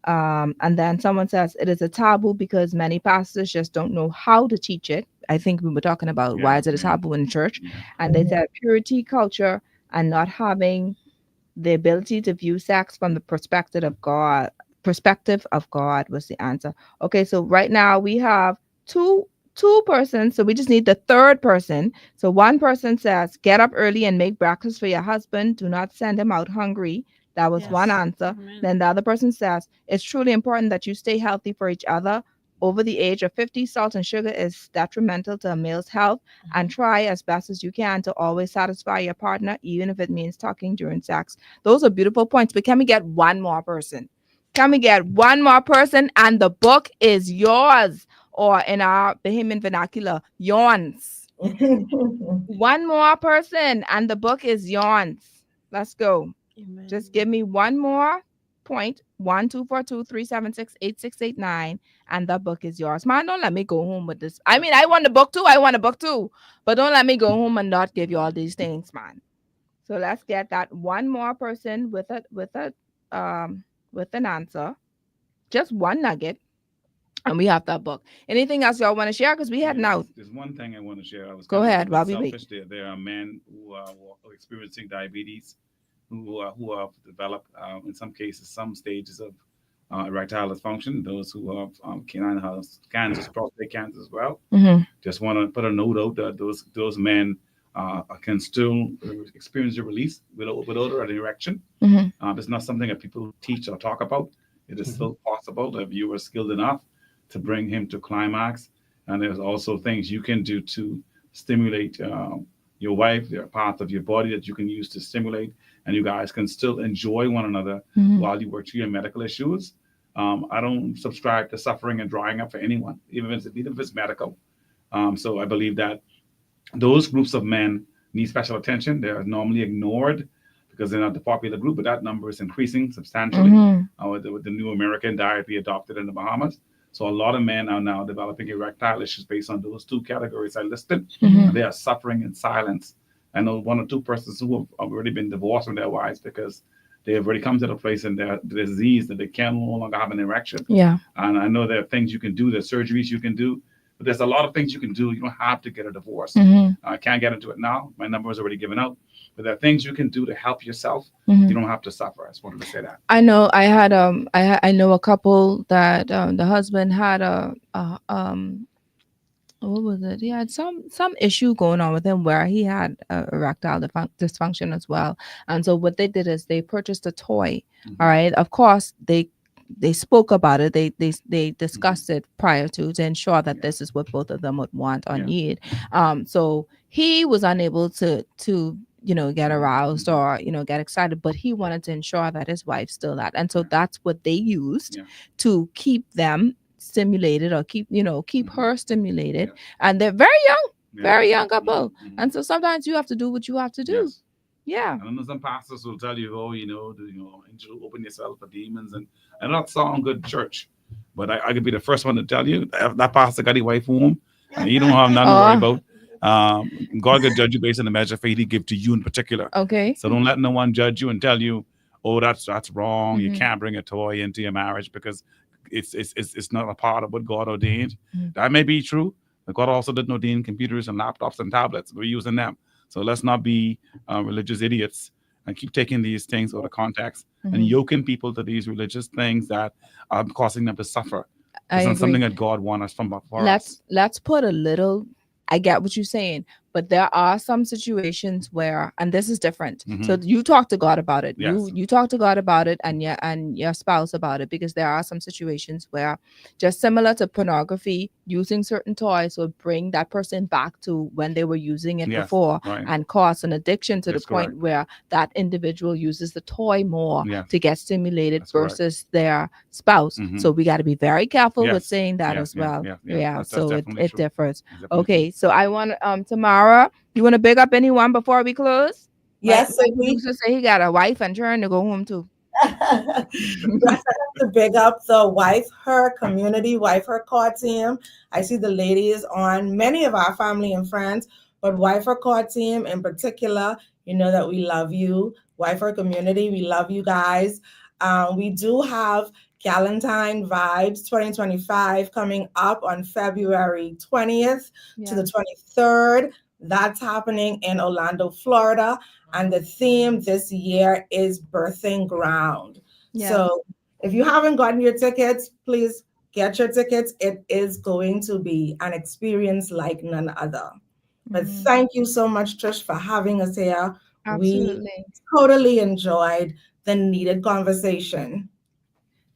And then someone says it is a taboo because many pastors just don't know how to teach it. I think we were talking about why is it a taboo in church, and they said purity culture and not having The ability to view sex from the perspective of God. Perspective of God was the answer. Okay, so right now we have two persons, so we just need the third person. So one person says, "Get up early and make breakfast for your husband. Do not send him out hungry." That was one Yes. answer. Amen. Then the other person says, "It's truly important that you stay healthy for each other. Over the age of 50, salt and sugar is detrimental to a male's health, and try as best as you can to always satisfy your partner, even if it means talking during sex." Those are beautiful points. But can we get one more person? Can we get one more person? And the book is yours, or in our Bahamian vernacular, yawns. One more person, and the book is yawns. Let's go. Amen. Just give me one more point. 1-242-376-8689, and the book is yours. Man, don't let me go home with this. I mean, I want the book too. I want a book too. But don't let me go home and not give you all these things, man. So let's get that one more person with an answer. Just one nugget. And we have that book. Anything else y'all want to share? Because we heading out. There's one thing I want to share. I was Go kind of ahead, a bit while we wait. selfish there. There are men who are experiencing diabetes, who have developed, in some cases, some stages of erectile dysfunction. Those who have cancers, prostate cancer as well. Mm-hmm. Just want to put a note out that those men can still experience the release without an erection. Mm-hmm. It's not something that people teach or talk about. It is still possible if you are skilled enough to bring him to climax. And there's also things you can do to stimulate your wife. There are parts of your body that you can use to stimulate, and you guys can still enjoy one another while you work through your medical issues. I don't subscribe to suffering and drying up for anyone, even if it's medical. So I believe that those groups of men need special attention. They're normally ignored because they're not the popular group, but that number is increasing substantially with the new American diet we adopted in the Bahamas. So a lot of men are now developing erectile issues based on those two categories I listed. And they are suffering in silence. I know one or two persons who have already been divorced from their wives because they have already come to the place in their disease that they can no longer have an erection. Yeah. And I know there are things you can do, there's surgeries you can do, but there's a lot of things you can do. You don't have to get a divorce. I can't get into it now. My number is already given out. But there are things you can do to help yourself. You don't have to suffer. I just wanted to say that. I know. I know a couple that the husband had what was it? He had some issue going on with him where he had erectile dysfunction as well. And so what they did is they purchased a toy. All right. Of course, they spoke about it. They discussed it prior to ensure that this is what both of them would want or need. So he was unable to get aroused or get excited, but he wanted to ensure that his wife still that. And so that's what they used to keep them stimulated or keep her stimulated. And they're very young couple. And so sometimes you have to do what you have to do. Yeah. I know some pastors will tell you, open yourself for demons, and not sound good church. But I could be the first one to tell you that pastor got his wife warm, and you don't have nothing to worry about. God could judge you based on the measure of faith He give to you in particular. Okay. So don't let no one judge you and tell you, oh, that's wrong. You can't bring a toy into your marriage because it's not a part of what God ordained. That may be true, but God also didn't ordain computers and laptops and tablets. We're using them. So let's not be religious idiots and keep taking these things out of context and yoking people to these religious things that are causing them to suffer. It's not something that God wants us from us. Let's put a little. I get what you're saying, but there are some situations where, and this is different. So you talk to God about it. Yes. You talk to God about it, and your spouse about it, because there are some situations where, just similar to pornography, using certain toys will bring that person back to when they were using it before, and cause an addiction to the point where that individual uses the toy more to get stimulated versus their spouse. So we got to be very careful with saying that as well. So it differs. Okay. So I want Tamara, you want to big up anyone before we close? Yes. Like producer say he got a wife and trying to go home too. To big up the Wife Her community, Wife Her core team. I see the ladies on many of our family and friends, but Wife Her core team in particular, you know that we love you. Wife Her community, we love you guys. We do have Galentine Vibes 2025 coming up on February 20th to the 23rd. That's happening in Orlando, Florida. And the theme this year is birthing ground. Yes. So if you haven't gotten your tickets, please get your tickets. It is going to be an experience like none other. But thank you so much, Trish, for having us here. We Absolutely. totally enjoyed the needed conversation.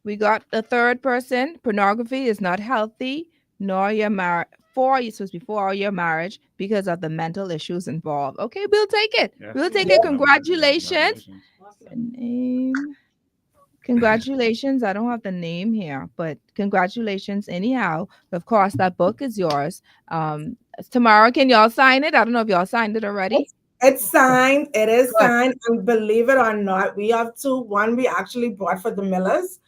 We got the third person. Pornography is not healthy, nor your marriage for you supposed before your marriage because of the mental issues involved. Okay, we'll take it. Yes. We'll take Yeah. it. Congratulations. Congratulations. Name. Congratulations. I don't have the name here, but congratulations anyhow. Of course, that book is yours. Tamara, can y'all sign it? I don't know if y'all signed it already. It's signed. It is Good. signed. And believe it or not, we have two. One we actually bought for the Millers.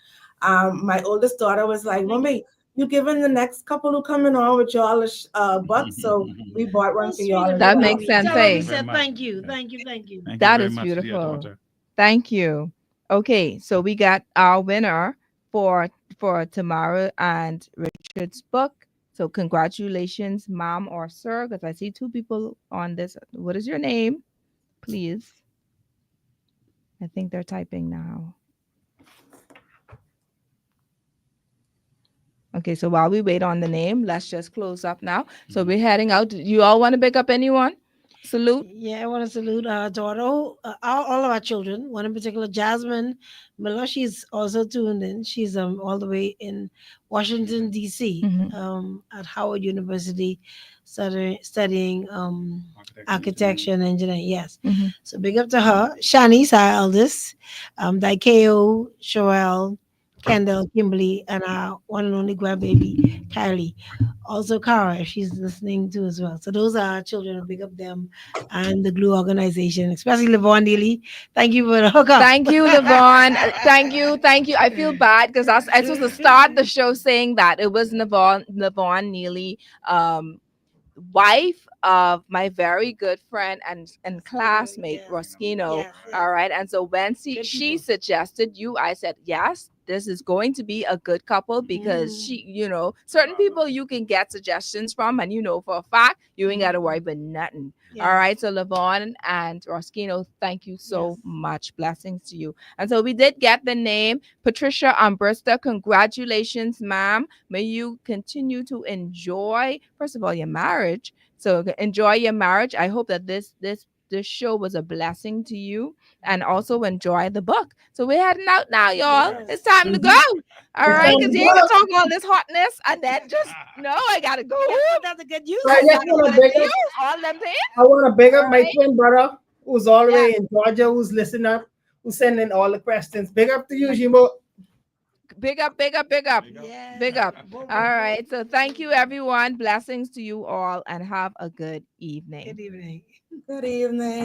My oldest daughter was like, "Mommy, you giving the next couple who coming on with y'all a buck?" So we bought one Oh, for sweet y'all of as That you, well. makes baby. sense, Tell her we eh? Very said much. thank you. Yeah. Thank you. Thank you. Thank you That very is much, dear beautiful. daughter. Thank you. Okay, so we got our winner for Tamara and Richard's book. So congratulations, mom or sir, because I see two people on this. What is your name, please? I think they're typing now. Okay, so while we wait on the name, let's just close up now. So we're heading out. You all want to pick up anyone? Salute. Yeah, I want to salute our daughter, all of our children. One in particular, Jasmine Miller. She's also tuned in. She's all the way in Washington D.C. Mhm. At Howard University, studying architecture and engineering. Yes, Mhm. so big up to her. Shanice, our eldest, Daikeo, Joelle, Kendall, Kimberly, and our one and only grandbaby, Kylie. Also, Kara, if she's listening too as well. So those are our children. Big up them and the Glue organization, especially Levon Neely. Thank you for the hookup. Thank you, Levon. Thank you. Thank you. I feel bad because I was supposed to start the show saying that it was Levon Neely, wife of my very good friend and classmate Yes. Roskino. Yes, yes. All right. And so when Good she people. suggested you, I said, yes, this is going to be a good couple because Mhm. she, certain people you can get suggestions from, and for a fact you ain't gotta worry about nothing. All Yes. right. So Levon and Roskino, thank you so Yes. much. Blessings to you. And so we did get the name Patricia Umbrista. Congratulations, ma'am. May you continue to enjoy, first of all, your marriage. So enjoy your marriage. I hope that this show was a blessing to you, and also enjoy the book. So we're heading out now, y'all. Yes. It's time to go. All It's right, time because to you ain't go. gonna talk all this hotness and then just no, I gotta go. That's a good use. So I just want to big up. All them things. I want to big up All my right. twin brother, who's all the Yeah. way in Georgia, who's listening up, who's sending all the questions. Big up to you, Jimbo. Big up, big up, big up. Yes. Big up. Boom, boom, All boom. right. So thank you, everyone. Blessings to you all, and have a good evening. Good evening. Good evening.